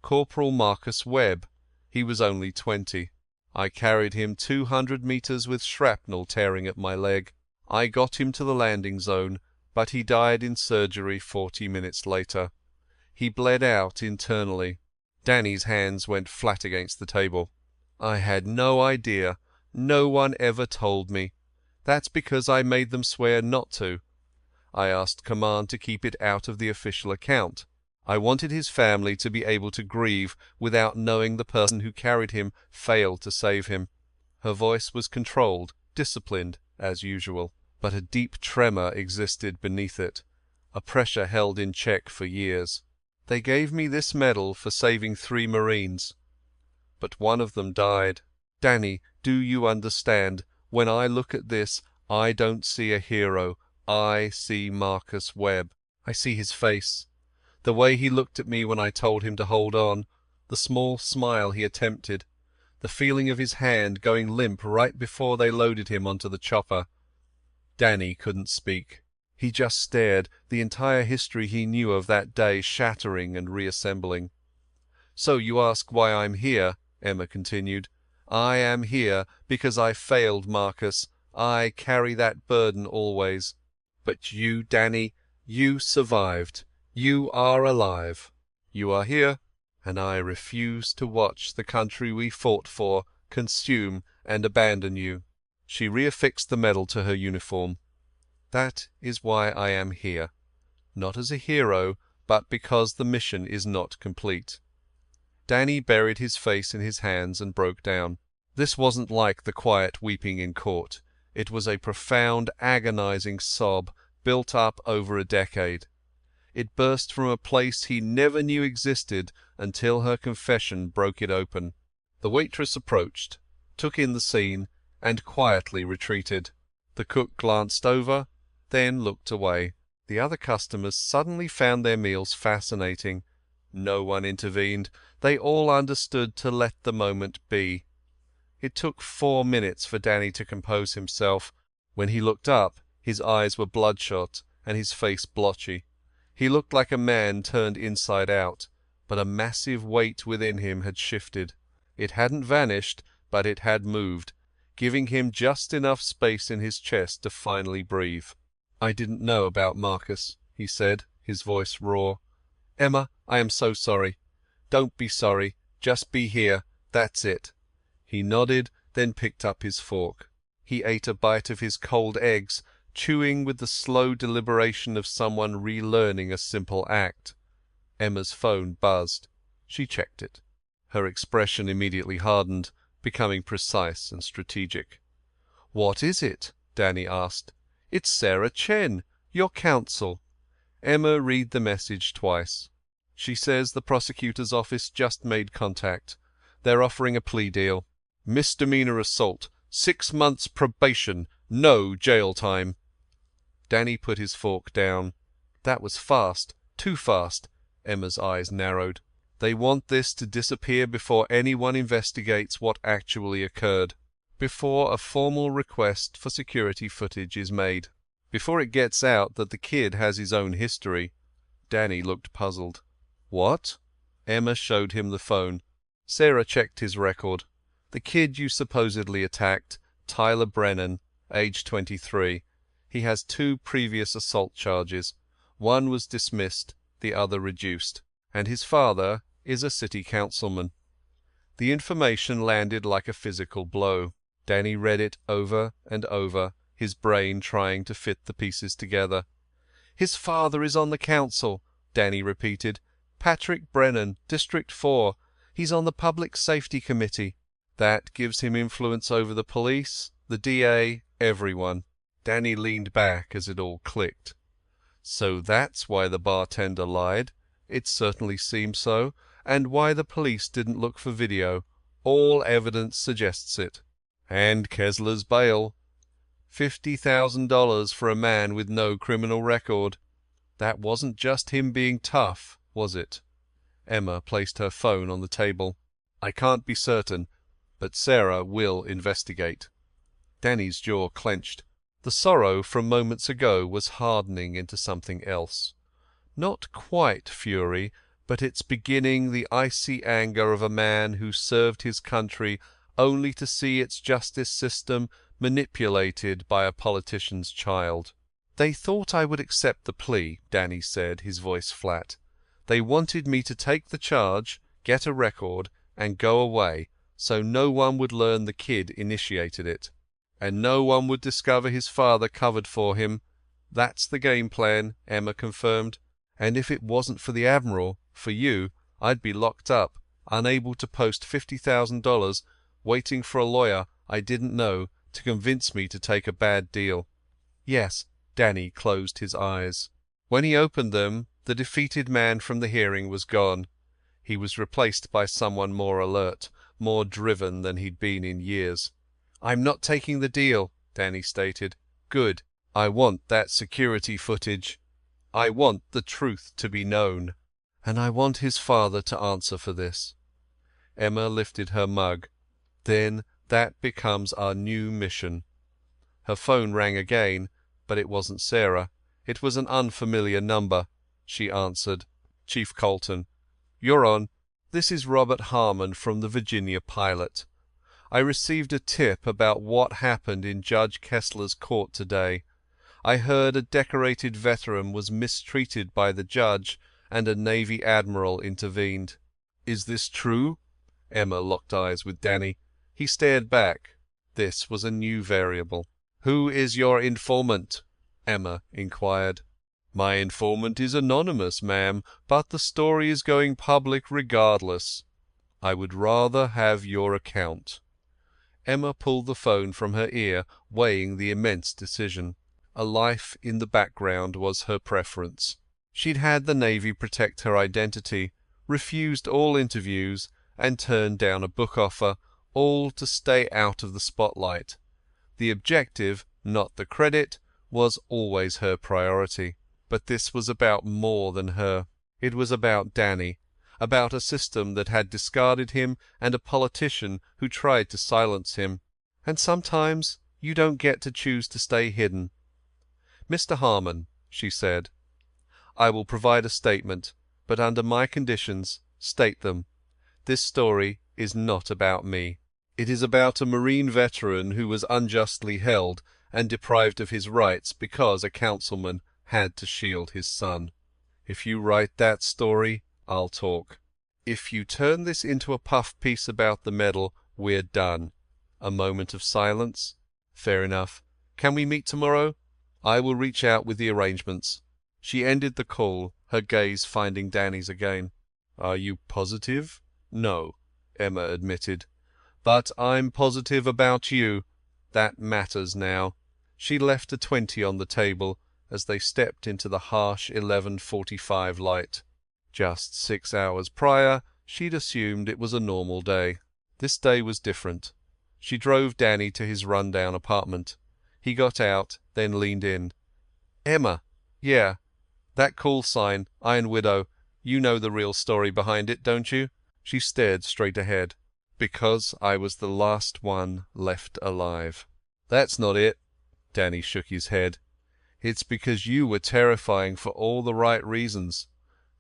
Corporal Marcus Webb. He was only 20. I carried him 200 metres with shrapnel tearing at my leg. I got him to the landing zone, but he died in surgery 40 minutes later. He bled out internally. Danny's hands went flat against the table. I had no idea. No one ever told me. That's because I made them swear not to. I asked command to keep it out of the official account. I wanted his family to be able to grieve without knowing the person who carried him failed to save him. Her voice was controlled, disciplined, as usual, but a deep tremor existed beneath it, a pressure held in check for years. They gave me this medal for saving 3 Marines, but one of them died. Danny, do you understand? When I look at this, I don't see a hero. I see Marcus Webb. I see his face. The way he looked at me when I told him to hold on, the small smile he attempted, the feeling of his hand going limp right before they loaded him onto the chopper. Danny couldn't speak. He just stared, the entire history he knew of that day shattering and reassembling. So you ask why I'm here, Emma continued. I am here because I failed, Marcus. I carry that burden always. But you, Danny, you survived. You are alive. You are here, and I refuse to watch the country we fought for consume and abandon you." She reaffixed the medal to her uniform. "That is why I am here. Not as a hero, but because the mission is not complete." Danny buried his face in his hands and broke down. This wasn't like the quiet weeping in court. It was a profound, agonizing sob built up over a decade. It burst from a place he never knew existed until her confession broke it open. The waitress approached, took in the scene, and quietly retreated. The cook glanced over, then looked away. The other customers suddenly found their meals fascinating. No one intervened. They all understood to let the moment be. It took 4 minutes for Danny to compose himself. When he looked up, his eyes were bloodshot and his face blotchy. He looked like a man turned inside out, but a massive weight within him had shifted. It hadn't vanished, but it had moved, giving him just enough space in his chest to finally breathe. "I didn't know about Marcus," he said, his voice raw. "Emma, I am so sorry." "Don't be sorry. Just be here. That's it." He nodded, then picked up his fork. He ate a bite of his cold eggs, chewing with the slow deliberation of someone relearning a simple act. Emma's phone buzzed. She checked it. Her expression immediately hardened, becoming precise and strategic. "What is it?" Danny asked. "It's Sarah Chen, your counsel." Emma read the message twice. "She says the prosecutor's office just made contact. They're offering a plea deal. Misdemeanor assault, 6 months probation, no jail time." Danny put his fork down. That was fast, too fast. Emma's eyes narrowed. They want this to disappear before anyone investigates what actually occurred, before a formal request for security footage is made, before it gets out that the kid has his own history. Danny looked puzzled. "What?" Emma showed him the phone. Sarah checked his record. "The kid you supposedly attacked, Tyler Brennan, age 23. He has 2 previous assault charges. One was dismissed, the other reduced. And his father is a city councilman." The information landed like a physical blow. Danny read it over and over, his brain trying to fit the pieces together. "His father is on the council," Danny repeated. "Patrick Brennan, District 4. He's on the Public Safety Committee. That gives him influence over the police, the DA, everyone." Danny leaned back as it all clicked. So that's why the bartender lied. It certainly seemed so. And why the police didn't look for video. All evidence suggests it. And Kessler's bail. $50,000 for a man with no criminal record. That wasn't just him being tough, was it? Emma placed her phone on the table. "I can't be certain, but Sarah will investigate." Danny's jaw clenched. The sorrow from moments ago was hardening into something else. Not quite fury, but it's beginning the icy anger of a man who served his country only to see its justice system manipulated by a politician's child. "They thought I would accept the plea," Danny said, his voice flat. "They wanted me to take the charge, get a record, and go away, so no one would learn the kid initiated it. And no one would discover his father covered for him. That's the game plan," Emma confirmed. "And if it wasn't for the Admiral, for you, I'd be locked up, unable to post $50,000, waiting for a lawyer I didn't know to convince me to take a bad deal." "Yes." Danny closed his eyes. When he opened them, the defeated man from the hearing was gone. He was replaced by someone more alert, more driven than he'd been in years. "I'm not taking the deal," Danny stated. "Good. I want that security footage. I want the truth to be known. And I want his father to answer for this." Emma lifted her mug. "Then that becomes our new mission." Her phone rang again, but it wasn't Sarah. It was an unfamiliar number. She answered. "Chief Colton." "You're on. This is Robert Harmon from the Virginia Pilot. I received a tip about what happened in Judge Kessler's court today. I heard a decorated veteran was mistreated by the judge and a Navy admiral intervened. Is this true? Emma locked eyes with Danny. He stared back. This was a new variable. Who is your informant? Emma inquired. My informant is anonymous, ma'am, but the story is going public regardless. I would rather have your account. Emma pulled the phone from her ear, weighing the immense decision. A life in the background was her preference. She'd had the Navy protect her identity, refused all interviews, and turned down a book offer, all to stay out of the spotlight. The objective, not the credit, was always her priority. But this was about more than her. It was about Danny, about a system that had discarded him and a politician who tried to silence him. And sometimes you don't get to choose to stay hidden. Mr. Harmon, she said, I will provide a statement, but under my conditions, state them. This story is not about me. It is about a Marine veteran who was unjustly held and deprived of his rights because a councilman had to shield his son. If you write that story, I'll talk. If you turn this into a puff piece about the medal, we're done. A moment of silence. Fair enough. Can we meet tomorrow? I will reach out with the arrangements. She ended the call, her gaze finding Danny's again. Are you positive? No, Emma admitted. But I'm positive about you. That matters now. She left a 20 on the table as they stepped into the harsh 11:45 light. Just 6 hours prior, she'd assumed it was a normal day. This day was different. She drove Danny to his rundown apartment. He got out, then leaned in. Emma, yeah, that call sign, Iron Widow, you know the real story behind it, don't you? She stared straight ahead. Because I was the last one left alive. That's not it. Danny shook his head. It's because you were terrifying for all the right reasons.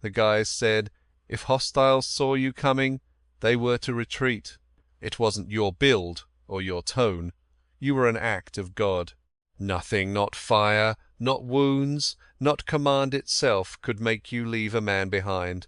The guys said if hostiles saw you coming, they were to retreat. It wasn't your build or your tone. You were an act of God. Nothing, not fire, not wounds, not command itself could make you leave a man behind.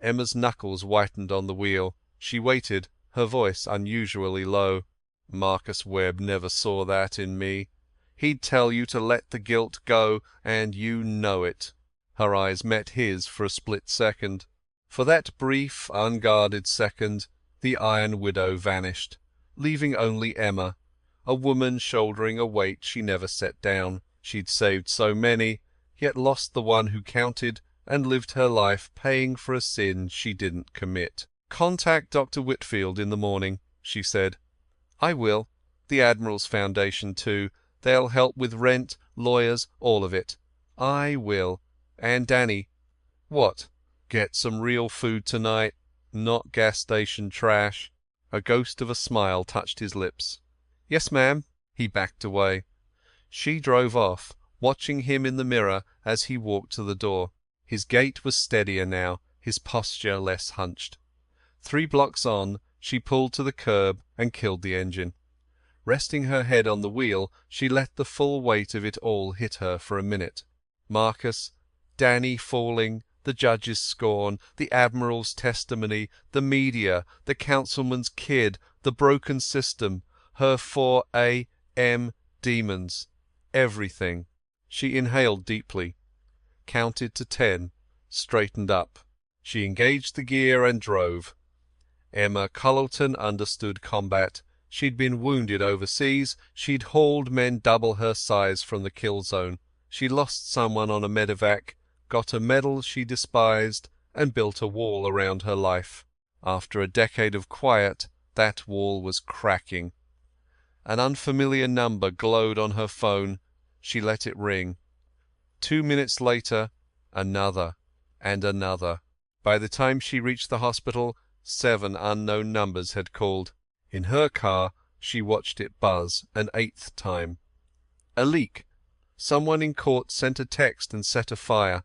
Emma's knuckles whitened on the wheel. She waited, her voice unusually low. Marcus Webb never saw that in me. He'd tell you to let the guilt go, and you know it. Her eyes met his for a split second. For that brief, unguarded second, the Iron Widow vanished, leaving only Emma, a woman shouldering a weight she never set down. She'd saved so many, yet lost the one who counted, and lived her life paying for a sin she didn't commit. Contact Dr. Whitfield in the morning, she said. I will. The Admiral's Foundation too. They'll help with rent, lawyers, all of it. I will. And Danny. What? Get some real food tonight, not gas station trash. A ghost of a smile touched his lips. Yes, ma'am. He backed away. She drove off, watching him in the mirror as he walked to the door. His gait was steadier now, his posture less hunched. 3 blocks on, she pulled to the curb and killed the engine. Resting her head on the wheel, she let the full weight of it all hit her for a minute. Marcus, Danny falling, the judge's scorn, the Admiral's testimony, the media, the councilman's kid, the broken system, her 4 A.M. demons, everything. She inhaled deeply, counted to 10, straightened up. She engaged the gear and drove. Emma Colleton understood combat. She'd been wounded overseas. She'd hauled men double her size from the kill zone. She lost someone on a medevac, got a medal she despised, and built a wall around her life. After a decade of quiet, that wall was cracking. An unfamiliar number glowed on her phone. She let it ring. 2 minutes later, another and another. By the time she reached the hospital, 7 unknown numbers had called. In her car, she watched it buzz an 8th time. A leak. Someone in court sent a text and set a fire.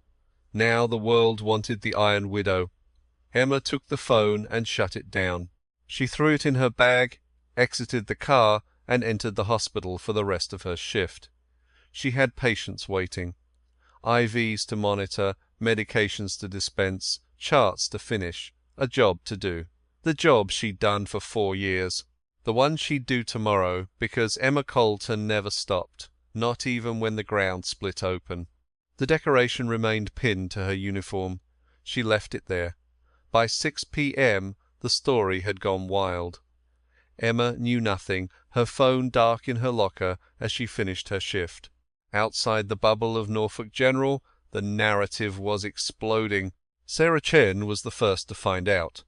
Now the world wanted the Iron Widow. Emma took the phone and shut it down. She threw it in her bag exited the car, and entered the hospital for the rest of her shift. She had patients waiting. IVs to monitor, medications to dispense, charts to finish, a job to do. The job she'd done for 4 years. The one she'd do tomorrow, because Emma Colton never stopped, not even when the ground split open. The decoration remained pinned to her uniform. She left it there. By 6 p.m. the story had gone wild. Emma knew nothing, her phone dark in her locker as she finished her shift. Outside the bubble of Norfolk General, the narrative was exploding. Sarah Chen was the first to find out.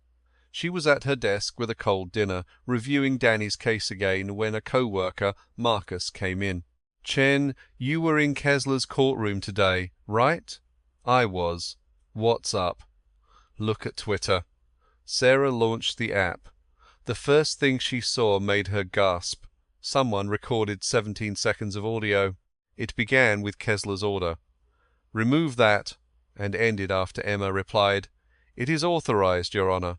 She was at her desk with a cold dinner, reviewing Danny's case again when a co-worker, Marcus, came in. "Chen, you were in Kessler's courtroom today, right?" "I was." "What's up?" "Look at Twitter." Sarah launched the app. The first thing she saw made her gasp. Someone recorded 17 seconds of audio. It began with Kessler's order. "Remove that," and ended after Emma replied, "It is authorized, Your Honor."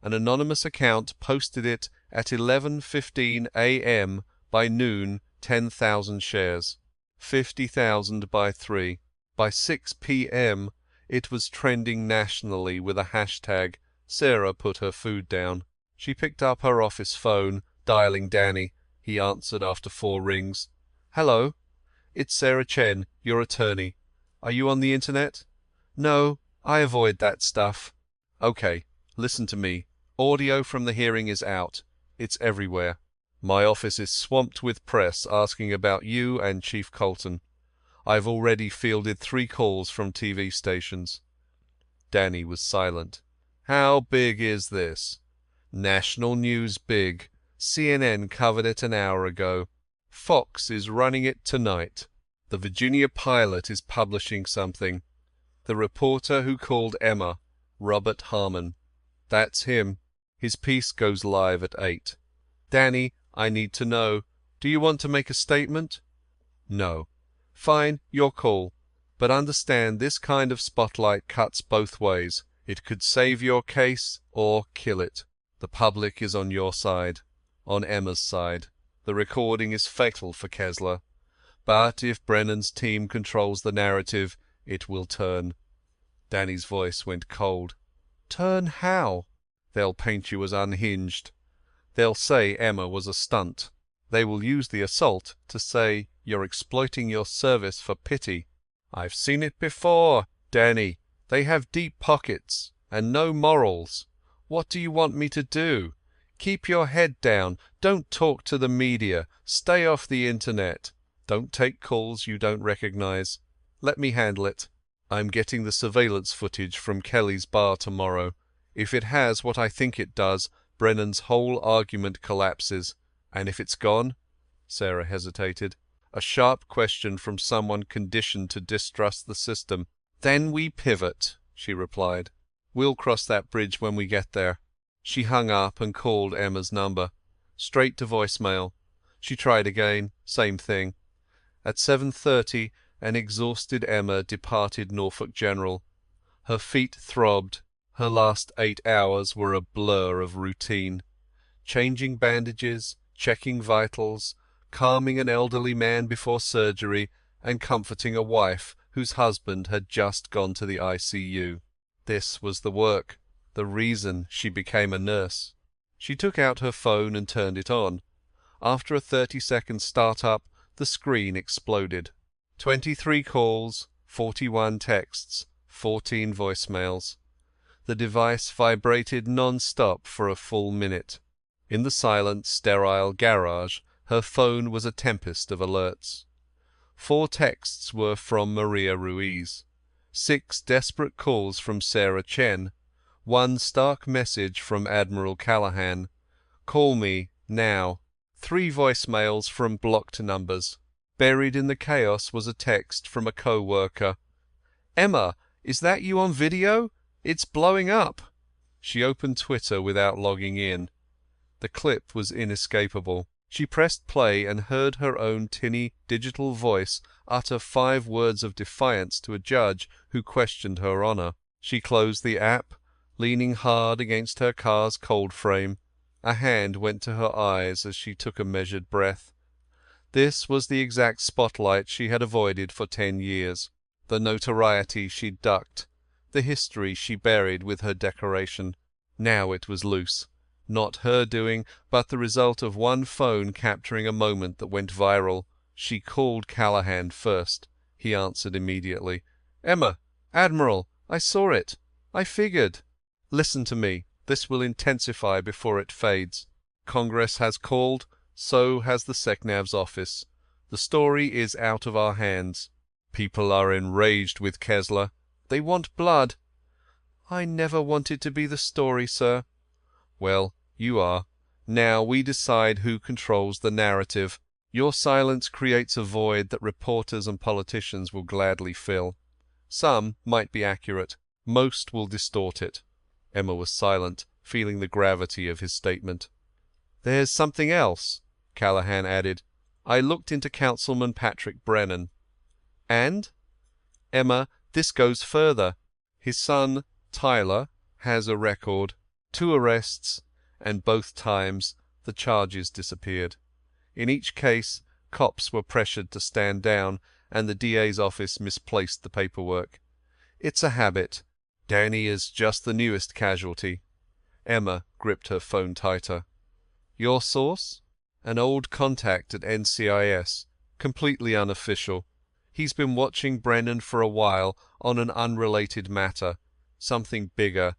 An anonymous account posted it at 11:15 a.m. By noon, 10,000 shares. 50,000 by 3. By 6 p.m. it was trending nationally with a hashtag. Sarah put her food down. She picked up her office phone, dialing Danny. He answered after 4 rings. "Hello? It's Sarah Chen, your attorney. Are you on the internet?" "No, I avoid that stuff." "Okay, listen to me. Audio from the hearing is out. It's everywhere. My office is swamped with press asking about you and Chief Colton. I've already fielded 3 calls from TV stations." Danny was silent. "How big is this?" "National news big. CNN covered it an hour ago. Fox is running it tonight. The Virginia Pilot is publishing something. The reporter who called Emma, Robert Harmon. That's him. His piece goes live at 8. Danny, I need to know. Do you want to make a statement?" "No." "Fine, your call. But understand this kind of spotlight cuts both ways. It could save your case or kill it. The public is on your side. On Emma's side. The recording is fatal for Kessler. But if Brennan's team controls the narrative, it will turn." Danny's voice went cold. "Turn how?" "They'll paint you as unhinged. They'll say Emma was a stunt. They will use the assault to say you're exploiting your service for pity." "I've seen it before, Danny. They have deep pockets and no morals. What do you want me to do? Keep your head down. Don't talk to the media. Stay off the internet. Don't take calls you don't recognize. Let me handle it. I'm getting the surveillance footage from Kelly's bar tomorrow. If it has what I think it does, Brennan's whole argument collapses. And if it's gone?" Sarah hesitated. A sharp question from someone conditioned to distrust the system. "Then we pivot," she replied. "We'll cross that bridge when we get there." She hung up and called Emma's number. Straight to voicemail. She tried again. Same thing. At 7:30, an exhausted Emma departed Norfolk General. Her feet throbbed. Her last 8 hours were a blur of routine. Changing bandages, checking vitals, calming an elderly man before surgery, and comforting a wife whose husband had just gone to the ICU. This was the work, the reason she became a nurse. She took out her phone and turned it on. After a 30-second start-up, the screen exploded. 23 calls, 41 texts, 14 voicemails. The device vibrated non-stop for a full minute. In the silent, sterile garage, her phone was a tempest of alerts. 4 texts were from Maria Ruiz. 6 desperate calls from Sarah Chen. 1 stark message from Admiral Callahan. "Call me, now." 3 voicemails from blocked numbers. Buried in the chaos was a text from a co-worker. "Emma, is that you on video? It's blowing up." She opened Twitter without logging in. The clip was inescapable. She pressed play and heard her own tinny digital voice utter 5 words of defiance to a judge who questioned her honor. She closed the app, leaning hard against her car's cold frame. A hand went to her eyes as she took a measured breath. This was the exact spotlight she had avoided for 10 years. The notoriety she ducked, the history she buried with her decoration. Now it was loose. Not her doing, but the result of one phone capturing a moment that went viral. She called Callahan first. He answered immediately. "Emma, Admiral, I saw it. I figured. Listen to me. This will intensify before it fades. Congress has called, so has the SecNav's office. The story is out of our hands. People are enraged with Kessler. They want blood." "I never wanted to be the story, sir." "Well, you are. Now we decide who controls the narrative. Your silence creates a void that reporters and politicians will gladly fill. Some might be accurate. Most will distort it." Emma was silent, feeling the gravity of his statement. "There's something else," Callahan added. "I looked into Councilman Patrick Brennan." "And?" "Emma, this goes further. His son, Tyler, has a record. 2 arrests, and both times the charges disappeared. In each case, cops were pressured to stand down, and the DA's office misplaced the paperwork. It's a habit. Danny is just the newest casualty." Emma gripped her phone tighter. "Your source?" "An old contact at NCIS, completely unofficial. He's been watching Brennan for a while on an unrelated matter, something bigger.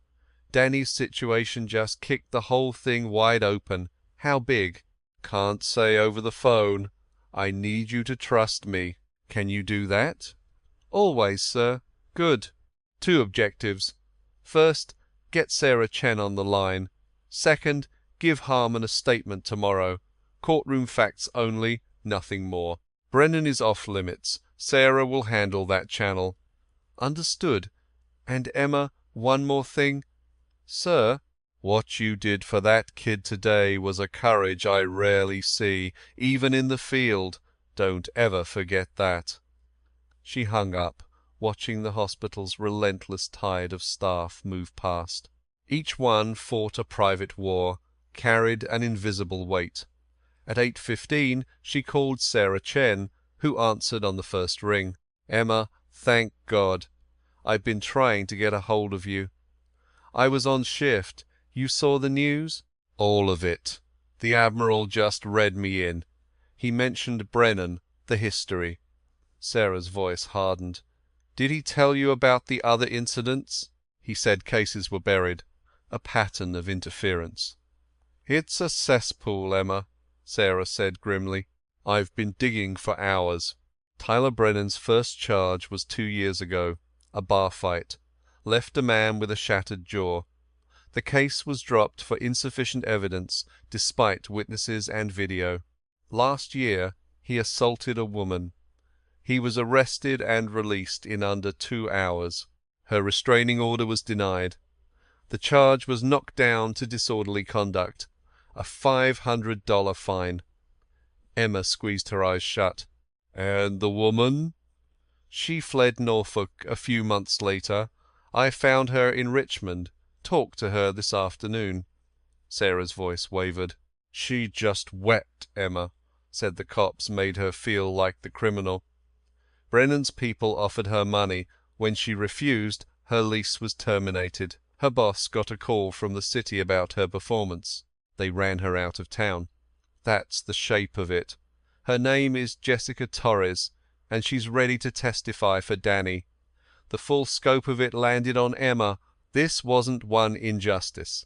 Danny's situation just kicked the whole thing wide open. How big? Can't say over the phone. I need you to trust me. Can you do that?" "Always, sir." "Good. 2 objectives. First, get Sarah Chen on the line. Second, give Harmon a statement tomorrow. Courtroom facts only, nothing more. Brennan is off limits. Sarah will handle that channel." "Understood. And Emma, one more thing." "Sir?" "What you did for that kid today was a courage I rarely see, even in the field. Don't ever forget that." She hung up, watching the hospital's relentless tide of staff move past. Each one fought a private war, carried an invisible weight. At 8:15 she called Sarah Chen, who answered on the first ring. "Emma, thank God. I've been trying to get a hold of you. I was on shift. You saw the news?" "All of it. The Admiral just read me in. He mentioned Brennan, the history." Sarah's voice hardened. "Did he tell you about the other incidents?" "He said cases were buried. A pattern of interference." "It's a cesspool, Emma," Sarah said grimly. "I've been digging for hours. Tyler Brennan's first charge was 2 years ago. A bar fight. Left a man with a shattered jaw. The case was dropped for insufficient evidence despite witnesses and video. Last year he assaulted a woman. He was arrested and released in under 2 hours. Her restraining order was denied. The charge was knocked down to disorderly conduct. A $500 fine." Emma squeezed her eyes shut. "And the woman?" "She fled Norfolk a few months later. I found her in Richmond. Talked to her this afternoon." Sarah's voice wavered. "She just wept, Emma. Said the cops made her feel like the criminal. Brennan's people offered her money. When she refused, her lease was terminated. Her boss got a call from the city about her performance. They ran her out of town. That's the shape of it. Her name is Jessica Torres, and she's ready to testify for Danny. The full scope of it landed on Emma. This wasn't one injustice.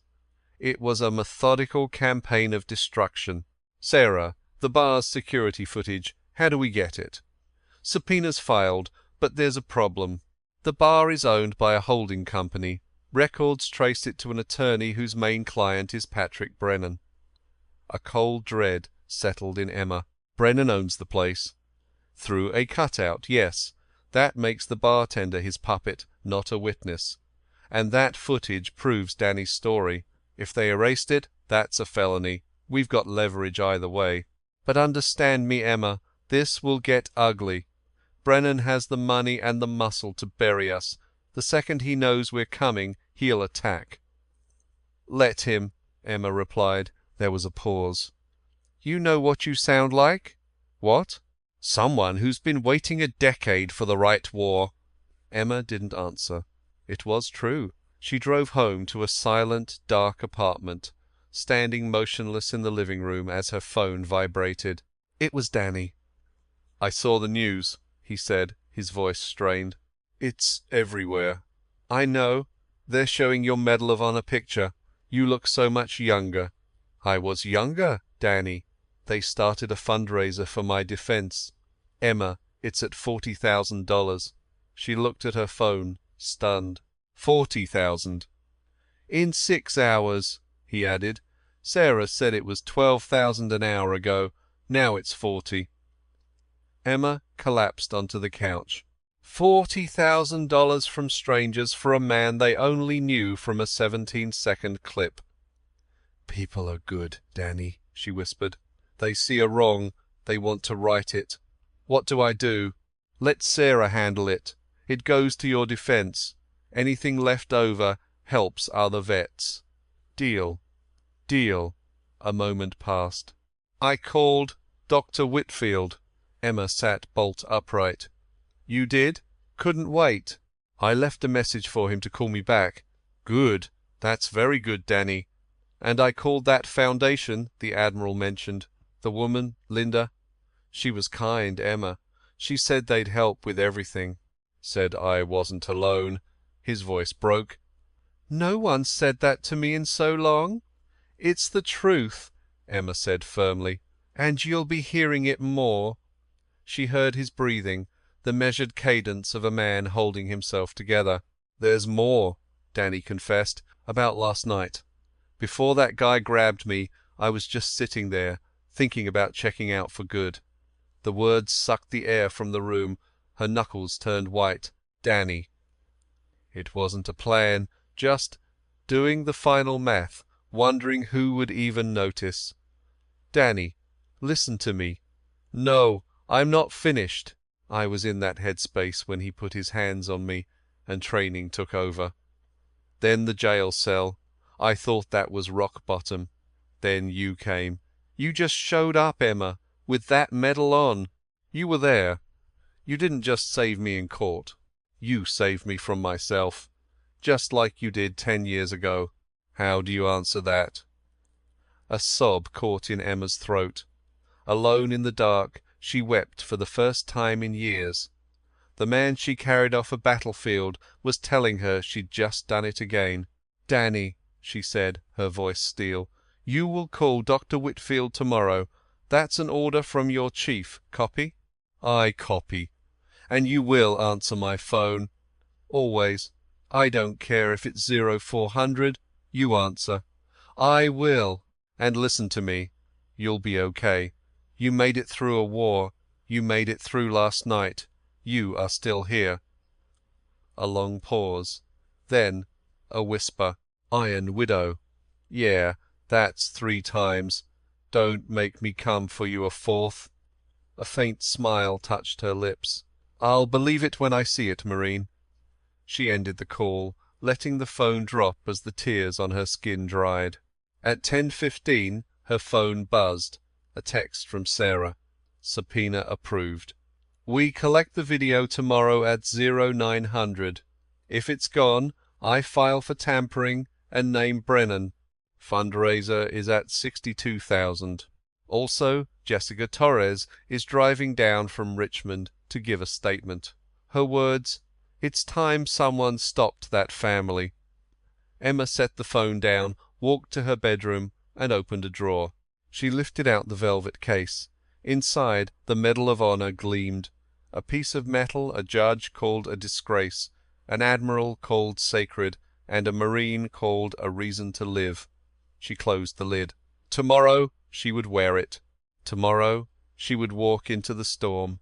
It was a methodical campaign of destruction. Sarah, the bar's security footage, how do we get it?" "Subpoenas filed, but there's a problem. The bar is owned by a holding company. Records traced it to an attorney whose main client is Patrick Brennan." A cold dread settled in Emma. "Brennan owns the place." "Through a cutout, yes. That makes the bartender his puppet, not a witness. And that footage proves Danny's story. If they erased it, that's a felony. We've got leverage either way. But understand me, Emma, this will get ugly. Brennan has the money and the muscle to bury us. The second he knows we're coming, he'll attack." "Let him," Emma replied. There was a pause. "You know what you sound like?" "What?" "Someone who's been waiting a decade for the right war." Emma didn't answer. It was true. She drove home to a silent, dark apartment, standing motionless in the living room as her phone vibrated. It was Danny. "I saw the news," he said, his voice strained. "It's everywhere." "I know. They're showing your Medal of Honor picture. You look so much younger." "I was younger, Danny. They started a fundraiser for my defense. Emma, it's at $40,000. She looked at her phone, stunned. $40,000. "In 6 hours," he added. "Sarah said it was 12,000 an hour ago. Now it's 40." Emma collapsed onto the couch. $40,000 from strangers for a man they only knew from a 17-second clip. "People are good, Danny," she whispered. "They see a wrong. They want to right it. What do I do?" "Let Sarah handle it. It goes to your defense. Anything left over helps other vets." "Deal." "Deal." A moment passed. "I called Dr. Whitfield." Emma sat bolt upright. "You did? Couldn't wait." "I left a message for him to call me back." "Good. That's very good, Danny." "And I called that foundation the Admiral mentioned. The woman, Linda. She was kind, Emma. She said they'd help with everything." "Said I wasn't alone." His voice broke. "No one said that to me in so long." "It's the truth," Emma said firmly. "And you'll be hearing it more." She heard his breathing, the measured cadence of a man holding himself together. "There's more," Danny confessed, "about last night. Before that guy grabbed me, I was just sitting there, thinking about checking out for good." The words sucked the air from the room. Her knuckles turned white. "Danny." It wasn't a plan, just doing the final math, wondering who would even notice. "Danny, listen to me." "No, I'm not finished." I was in that headspace when he put his hands on me and training took over. Then the jail cell. I thought that was rock bottom. Then you came. You just showed up, Emma, with that medal on. You were there. You didn't just save me in court. You saved me from myself, just like you did 10 years ago. How do you answer that?" A sob caught in Emma's throat. Alone in the dark, she wept for the first time in years. The man she carried off a battlefield was telling her she'd just done it again. "Danny," she said, her voice steel, "you will call Dr. Whitfield tomorrow. That's an order from your chief. Copy?" "I copy." "And you will answer my phone. Always. I don't care if it's 0400. You answer." "I will. And listen to me. You'll be okay. You made it through a war. You made it through last night. You are still here." A long pause. Then a whisper. "Iron Widow." "Yeah, that's 3 times. Don't make me come for you a 4th. A faint smile touched her lips. "I'll believe it when I see it, Marine." She ended the call, letting the phone drop as the tears on her skin dried. At 10:15 her phone buzzed. A text from Sarah. Subpoena approved. "We collect the video tomorrow at 0900. If it's gone, I file for tampering and name Brennan. Fundraiser is at 62,000. Also, Jessica Torres is driving down from Richmond to give a statement. Her words, 'It's time someone stopped that family.'" Emma set the phone down, walked to her bedroom, and opened a drawer. She lifted out the velvet case. Inside, the Medal of Honor gleamed. A piece of metal a judge called a disgrace, an admiral called sacred, and a marine called a reason to live. She closed the lid. Tomorrow she would wear it. Tomorrow she would walk into the storm.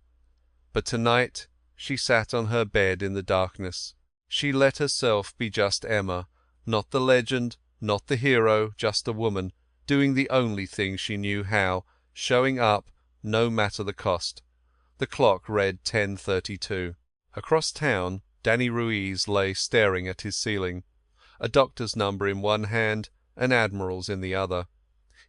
But tonight she sat on her bed in the darkness. She let herself be just Emma, not the legend, not the hero, just a woman, doing the only thing she knew how, showing up no matter the cost. The clock read 10:32. Across town, Danny Ruiz lay staring at his ceiling, a doctor's number in one hand, an admiral's in the other.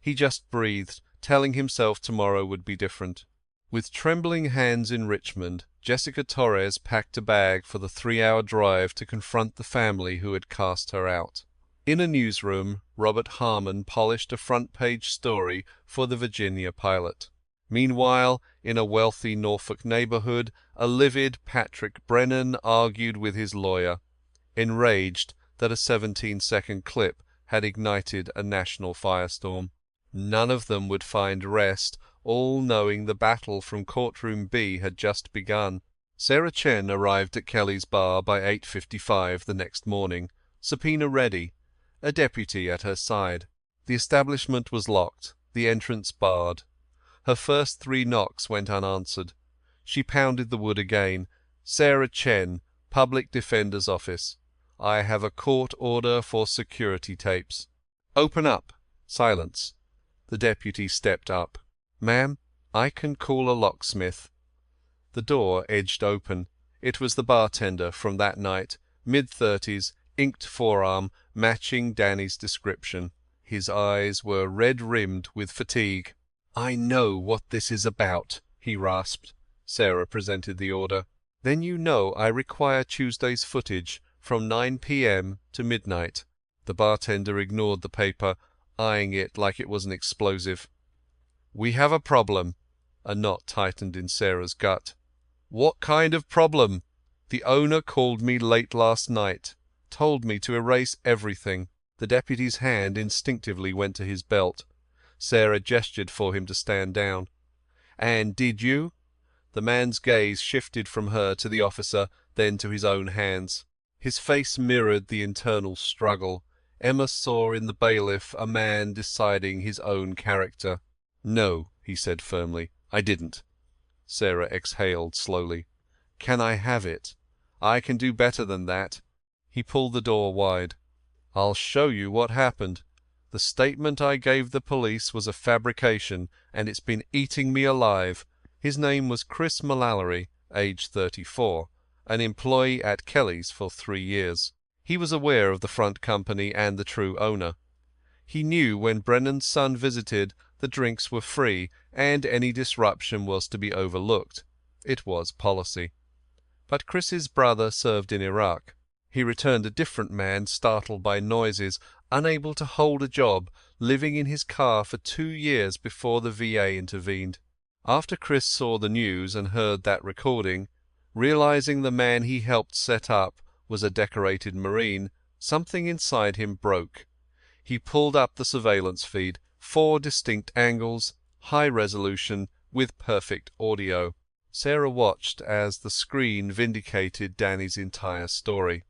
He just breathed, telling himself tomorrow would be different. With trembling hands in Richmond, Jessica Torres packed a bag for the 3-hour drive to confront the family who had cast her out. In a newsroom, Robert Harmon polished a front-page story for the Virginia Pilot. Meanwhile, in a wealthy Norfolk neighborhood, a livid Patrick Brennan argued with his lawyer, enraged that a 17-second clip had ignited a national firestorm. None of them would find rest, all knowing the battle from courtroom B had just begun. Sarah Chen arrived at Kelly's bar by 8:55 the next morning, subpoena ready, a deputy at her side. The establishment was locked, the entrance barred. Her first 3 knocks went unanswered. She pounded the wood again. Sarah Chen, Public Defender's Office. I have a court order for security tapes. Open up. Silence. The deputy stepped up. Ma'am, I can call a locksmith. The door edged open. It was the bartender from that night, mid-30s, inked forearm, matching Danny's description. His eyes were red-rimmed with fatigue. I know what this is about, he rasped. Sarah presented the order. Then you know I require Tuesday's footage from 9 p.m. to midnight. The bartender ignored the paper, eyeing it like it was an explosive. We have a problem. A knot tightened in Sarah's gut. What kind of problem? The owner called me late last night, told me to erase everything. The deputy's hand instinctively went to his belt. Sarah gestured for him to stand down. And did you? The man's gaze shifted from her to the officer, then to his own hands. His face mirrored the internal struggle. Emma saw in the bailiff a man deciding his own character. No, he said firmly, I didn't. Sarah exhaled slowly. Can I have it? I can do better than that. He pulled the door wide. I'll show you what happened. The statement I gave the police was a fabrication, and it's been eating me alive. His name was Chris Mullally, age 34, an employee at Kelly's for 3 years. He was aware of the front company and the true owner. He knew when Brennan's son visited, the drinks were free, and any disruption was to be overlooked. It was policy. But Chris's brother served in Iraq. He returned a different man, startled by noises, unable to hold a job, living in his car for 2 years before the VA intervened. After Chris saw the news and heard that recording, realizing the man he helped set up was a decorated Marine, something inside him broke. He pulled up the surveillance feed, 4 distinct angles, high resolution, with perfect audio. Sarah watched as the screen vindicated Danny's entire story.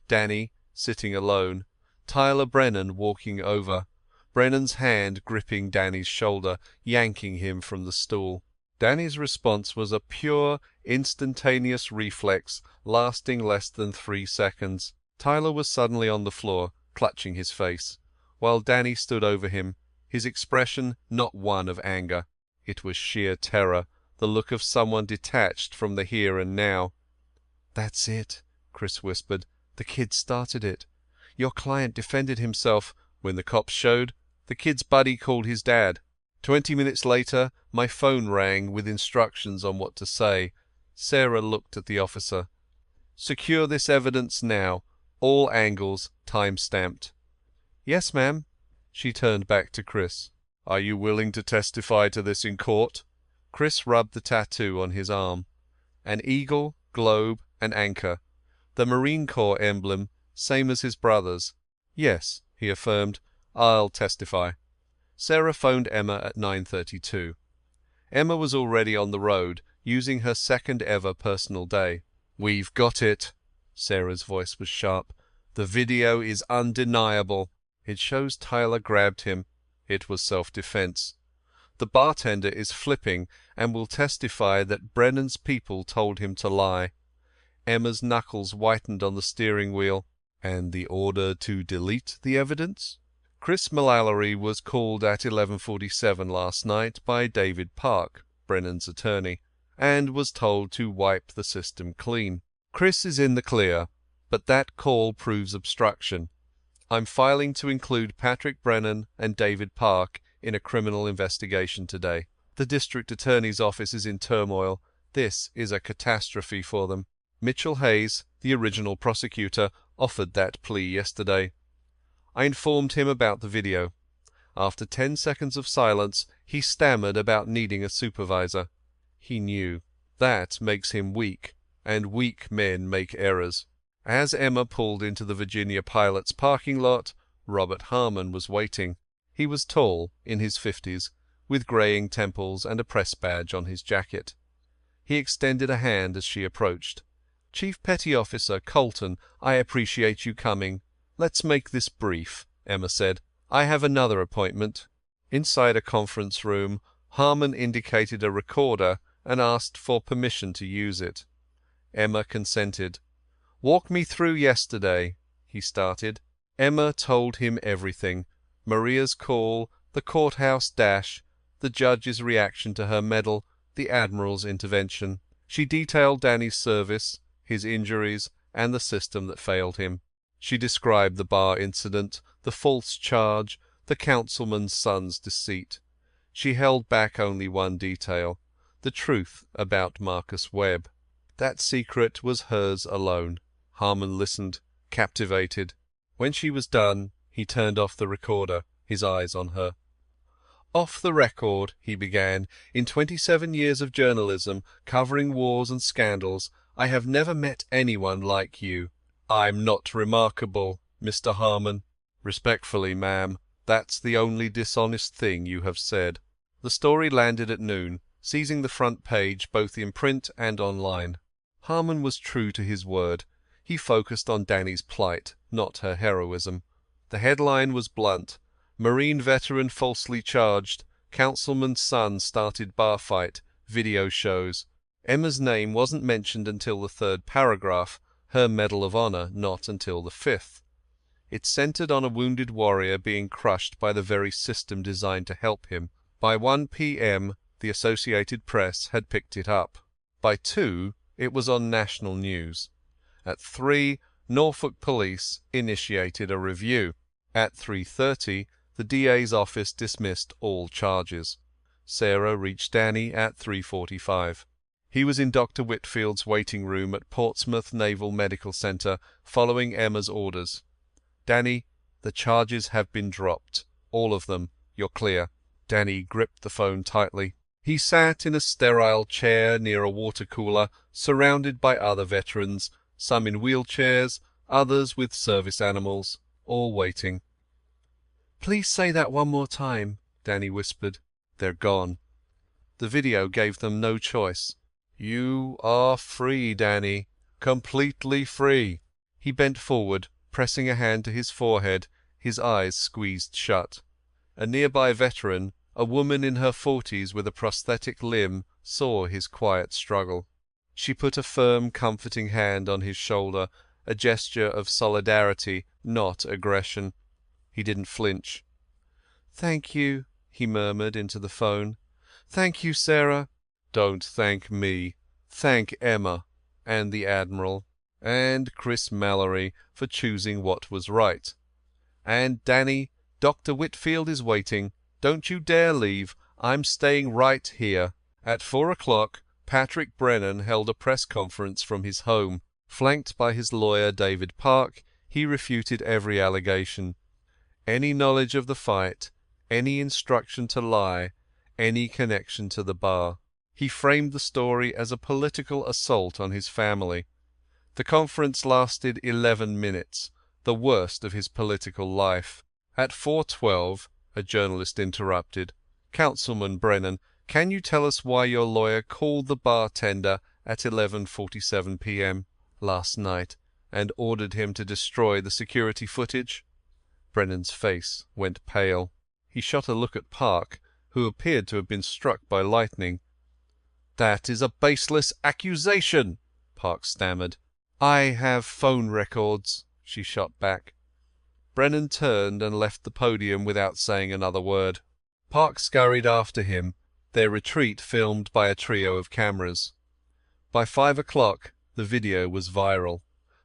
Danny, sitting alone. Tyler Brennan walking over. Brennan's hand gripping Danny's shoulder, yanking him from the stool. Danny's response was a pure, instantaneous reflex, lasting less than 3 seconds. Tyler was suddenly on the floor, clutching his face, while Danny stood over him, his expression not one of anger. It was sheer terror, the look of someone detached from the here and now. That's it, Chris whispered. The kid started it. Your client defended himself. When the cops showed, the kid's buddy called his dad. 20 minutes later, my phone rang with instructions on what to say. Sarah looked at the officer. Secure this evidence now. All angles, time-stamped. Yes, ma'am. She turned back to Chris. Are you willing to testify to this in court? Chris rubbed the tattoo on his arm. An eagle, globe, and anchor. The Marine Corps emblem, same as his brother's. Yes, he affirmed. I'll testify. Sarah phoned Emma at 9:32. Emma was already on the road, using her second ever personal day. We've got it. Sarah's voice was sharp. The video is undeniable. It shows Tyler grabbed him. It was self-defense. The bartender is flipping and will testify that Brennan's people told him to lie. Emma's knuckles whitened on the steering wheel. And the order to delete the evidence? Chris Mullally was called at 11:47 last night by David Park, Brennan's attorney, and was told to wipe the system clean. Chris is in the clear, but that call proves obstruction. I'm filing to include Patrick Brennan and David Park in a criminal investigation today. The district attorney's office is in turmoil. This is a catastrophe for them. Mitchell Hayes, the original prosecutor, offered that plea yesterday. I informed him about the video. After 10 seconds of silence, he stammered about needing a supervisor. He knew. That makes him weak, and weak men make errors. As Emma pulled into the Virginia Pilot's parking lot, Robert Harmon was waiting. He was tall, in his 50s, with greying temples and a press badge on his jacket. He extended a hand as she approached. "Chief Petty Officer Colton, I appreciate you coming. Let's make this brief," Emma said. "I have another appointment." Inside a conference room, Harmon indicated a recorder and asked for permission to use it. Emma consented. "Walk me through yesterday," he started. Emma told him everything. Maria's call, the courthouse dash, the judge's reaction to her medal, the Admiral's intervention. She detailed Danny's service, his injuries, and the system that failed him. She described the bar incident, the false charge, the councilman's son's deceit. She held back only one detail, the truth about Marcus Webb. That secret was hers alone. Harmon listened, captivated. When she was done, he turned off the recorder, his eyes on her. "Off the record," he began, "in 27 years of journalism, covering wars and scandals, I have never met anyone like you. I'm not remarkable, Mr. Harmon." "Respectfully, ma'am, that's the only dishonest thing you have said." The story landed at noon, seizing the front page both in print and online. Harmon was true to his word. He focused on Danny's plight, not her heroism. The headline was blunt. "Marine veteran falsely charged. Councilman's son started bar fight. Video shows." Emma's name wasn't mentioned until the 3rd paragraph, her Medal of Honor not until the 5th. It centered on a wounded warrior being crushed by the very system designed to help him. By 1 p.m., the Associated Press had picked it up. By 2, it was on national news. At 3, Norfolk Police initiated a review. At 3:30, the DA's office dismissed all charges. Sarah reached Danny at 3:45. He was in Dr. Whitfield's waiting room at Portsmouth Naval Medical Center, following Emma's orders. "Danny, the charges have been dropped. All of them. You're clear." Danny gripped the phone tightly. He sat in a sterile chair near a water cooler, surrounded by other veterans, some in wheelchairs, others with service animals, all waiting. "Please say that one more time," Danny whispered. "They're gone." The video gave them no choice. "You are free, Danny. Completely free." He bent forward, pressing a hand to his forehead, his eyes squeezed shut. A nearby veteran, a woman in her 40s with a prosthetic limb, saw his quiet struggle. She put a firm, comforting hand on his shoulder, a gesture of solidarity, not aggression. He didn't flinch. "Thank you," he murmured into the phone. "Thank you, Sarah." "Don't thank me. Thank Emma, and the Admiral, and Chris Mallory for choosing what was right. And Danny, Dr. Whitfield is waiting. Don't you dare leave. I'm staying right here." At 4 o'clock, Patrick Brennan held a press conference from his home. Flanked by his lawyer David Park, he refuted every allegation. Any knowledge of the fight, any instruction to lie, any connection to the bar. He framed the story as a political assault on his family. The conference lasted 11 minutes, the worst of his political life. At 4:12, a journalist interrupted. "Councilman Brennan, can you tell us why your lawyer called the bartender at 11:47 p.m. last night and ordered him to destroy the security footage?" Brennan's face went pale. He shot a look at Park, who appeared to have been struck by lightning. "That is a baseless accusation," Park stammered. "I have phone records," she shot back. Brennan turned and left the podium without saying another word. Park scurried after him, their retreat filmed by a trio of cameras. By 5 o'clock, the video was viral.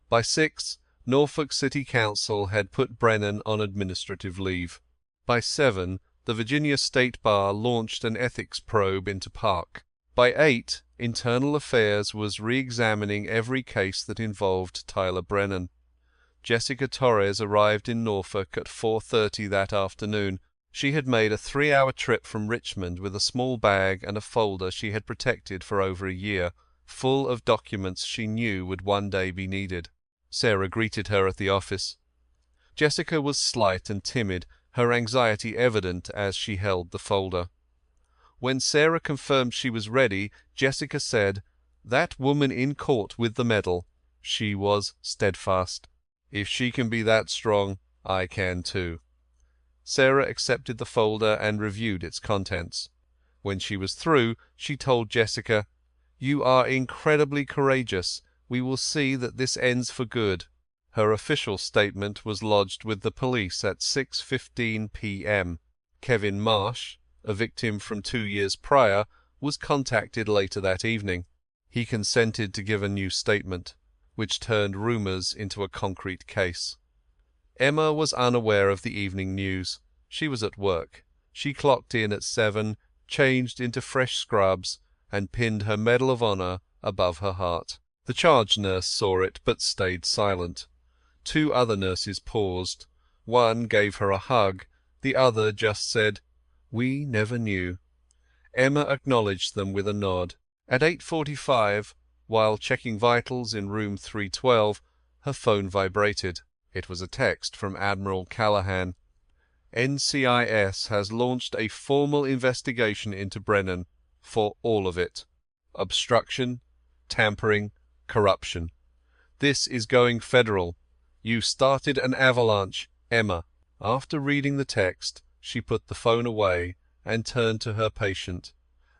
By 6, Norfolk City Council had put Brennan on administrative leave. By 7, the Virginia State Bar launched an ethics probe into Park. By 8, Internal Affairs was re-examining every case that involved Tyler Brennan. Jessica Torres arrived in Norfolk at 4:30 that afternoon. She had made a 3-hour trip from Richmond with a small bag and a folder she had protected for over a year, full of documents she knew would one day be needed. Sarah greeted her at the office. Jessica was slight and timid, her anxiety evident as she held the folder. When Sarah confirmed she was ready, Jessica said, "That woman in court with the medal." She was steadfast. "If she can be that strong, I can too." Sarah accepted the folder and reviewed its contents. When she was through, she told Jessica, "You are incredibly courageous. We will see that this ends for good." Her official statement was lodged with the police at 6:15 p.m. Kevin Marsh, a victim from 2 years prior, was contacted later that evening. He consented to give a new statement, which turned rumours into a concrete case. Emma was unaware of the evening news. She was at work. She clocked in at 7, changed into fresh scrubs, and pinned her Medal of Honor above her heart. The charge nurse saw it, but stayed silent. 2 other nurses paused. One gave her a hug. The other just said, "We never knew." Emma acknowledged them with a nod. At 8:45, while checking vitals in room 312, her phone vibrated. It was a text from Admiral Callahan. "NCIS has launched a formal investigation into Brennan, for all of it. Obstruction, tampering, corruption. This is going federal. You started an avalanche, Emma." After reading the text, she put the phone away and turned to her patient,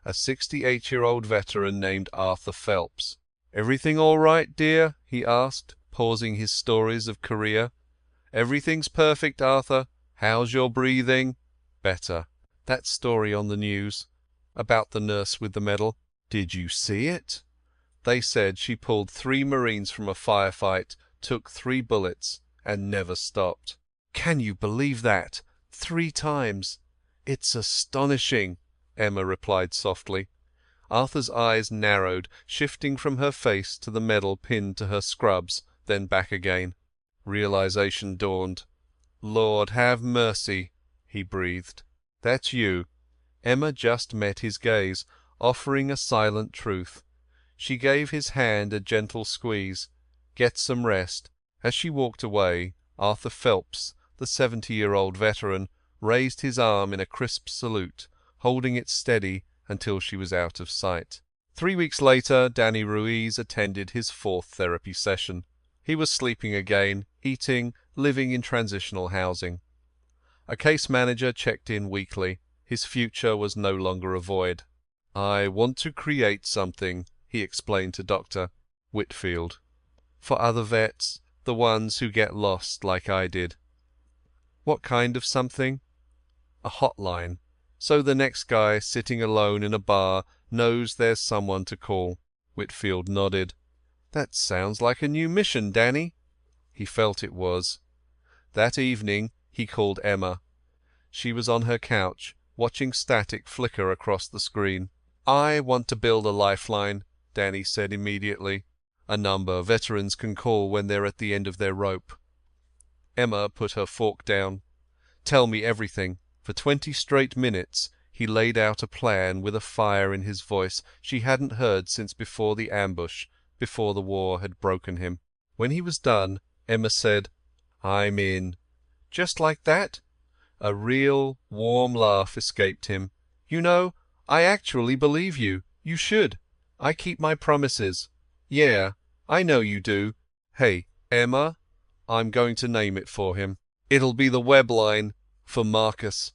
a 68-year-old veteran named Arthur Phelps. "Everything all right, dear?" he asked, pausing his stories of Korea. "Everything's perfect, Arthur. How's your breathing?" "Better." "That story on the news about the nurse with the medal. Did you see it?" "They said she pulled 3 Marines from a firefight, took 3 bullets, and never stopped." "Can you believe that? 3 times?" "It's astonishing," Emma replied softly. Arthur's eyes narrowed, shifting from her face to the medal pinned to her scrubs, then back again. Realization dawned. "Lord, have mercy," he breathed. "That's you." Emma just met his gaze, offering a silent truth. She gave his hand a gentle squeeze. "Get some rest." As she walked away, Arthur Phelps, the 70-year-old veteran, raised his arm in a crisp salute, holding it steady until she was out of sight. 3 weeks later, Danny Ruiz attended his 4th therapy session. He was sleeping again, eating, living in transitional housing. A case manager checked in weekly. His future was no longer a void. "I want to create something," he explained to Dr. Whitfield. "For other vets, the ones who get lost like I did." "What kind of something?" "A hotline, so the next guy sitting alone in a bar knows there's someone to call." Whitfield nodded. "That sounds like a new mission, Danny." He felt it was. That evening he called Emma. She was on her couch, watching static flicker across the screen. "I want to build a lifeline," Danny said immediately. "A number veterans can call when they're at the end of their rope." Emma put her fork down. "Tell me everything." For 20 straight minutes he laid out a plan with a fire in his voice she hadn't heard since before the ambush, before the war had broken him. When he was done, Emma said, "I'm in." "Just like that?" A real, warm laugh escaped him. "You know, I actually believe you. You should. I keep my promises." "Yeah, I know you do. Hey, Emma, I'm going to name it for him. It'll be the web line for Marcus."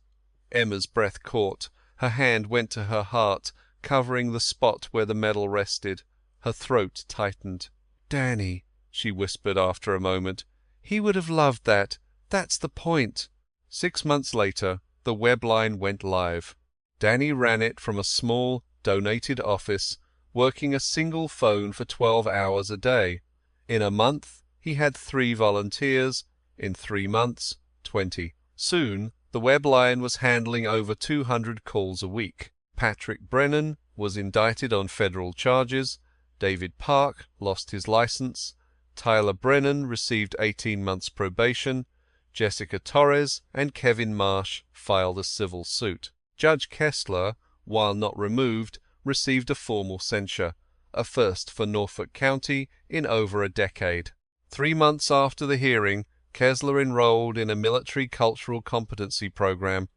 Emma's breath caught. Her hand went to her heart, covering the spot where the medal rested. Her throat tightened. "Danny," she whispered after a moment, "he would have loved that. That's the point." 6 months later, the web line went live. Danny ran it from a small, donated office, working a single phone for 12 hours a day. In a month, he had 3 volunteers. In 3 months, 20. Soon, The web line was handling over 200 calls a week. Patrick Brennan was indicted on federal charges. David Park lost his license. Tyler Brennan received 18 months probation. Jessica Torres and Kevin Marsh filed a civil suit. Judge Kessler, while not removed, received a formal censure, a first for Norfolk County in over a decade. 3 months after the hearing, Kessler enrolled in a military cultural competency program.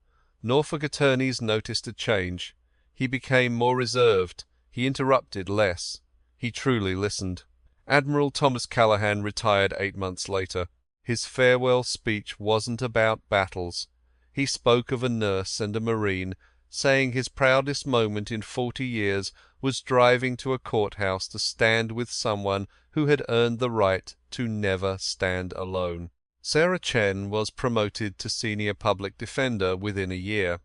Norfolk attorneys noticed a change. He became more reserved. He interrupted less. He truly listened. Admiral Thomas Callahan retired 8 months later. His farewell speech wasn't about battles. He spoke of a nurse and a Marine, saying his proudest moment in 40 years was driving to a courthouse to stand with someone who had earned the right to never stand alone. Sarah Chen was promoted to senior public defender within a year.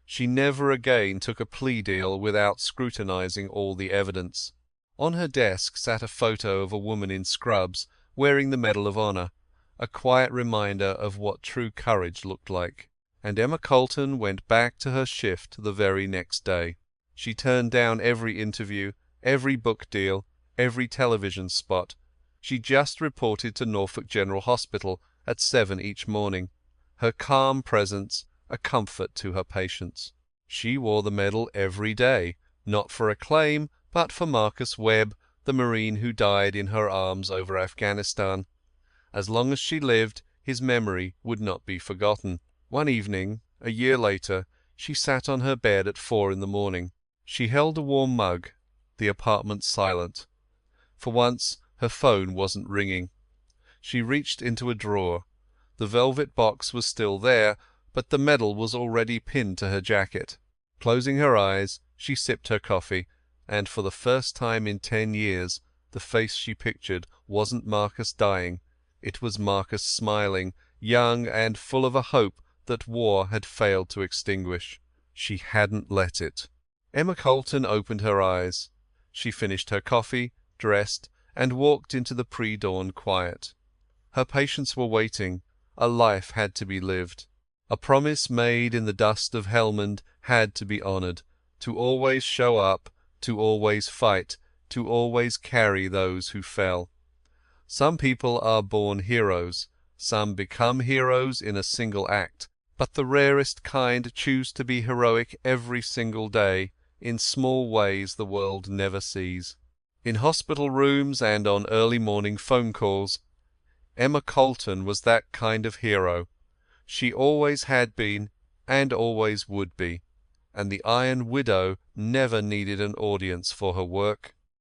She never again took a plea deal without scrutinizing all the evidence. On her desk sat a photo of a woman in scrubs wearing the Medal of Honor, a quiet reminder of what true courage looked like. And Emma Colton went back to her shift the very next day. She turned down every interview, every book deal, every television spot. She just reported to Norfolk General Hospital at 7 each morning, her calm presence a comfort to her patients. She wore the medal every day, not for acclaim, but for Marcus Webb, the Marine who died in her arms over Afghanistan. As long as she lived, his memory would not be forgotten. One evening, a year later, she sat on her bed at 4 in the morning. She held a warm mug, the apartment silent. For once, her phone wasn't ringing. She reached into a drawer. The velvet box was still there, but the medal was already pinned to her jacket. Closing her eyes, she sipped her coffee, and for the first time in 10 years, the face she pictured wasn't Marcus dying. It was Marcus smiling, young and full of a hope that war had failed to extinguish. She hadn't let it. Emma Colton opened her eyes. She finished her coffee, dressed, and walked into the pre-dawn quiet. Her patients were waiting. A life had to be lived. A promise made in the dust of Helmand had to be honored, to always show up, to always fight, to always carry those who fell. Some people are born heroes, some become heroes in a single act, but the rarest kind choose to be heroic every single day, in small ways the world never sees. In hospital rooms and on early morning phone calls, Emma Colton was that kind of hero. She always had been, and always would be, and the Iron Widow never needed an audience for her work.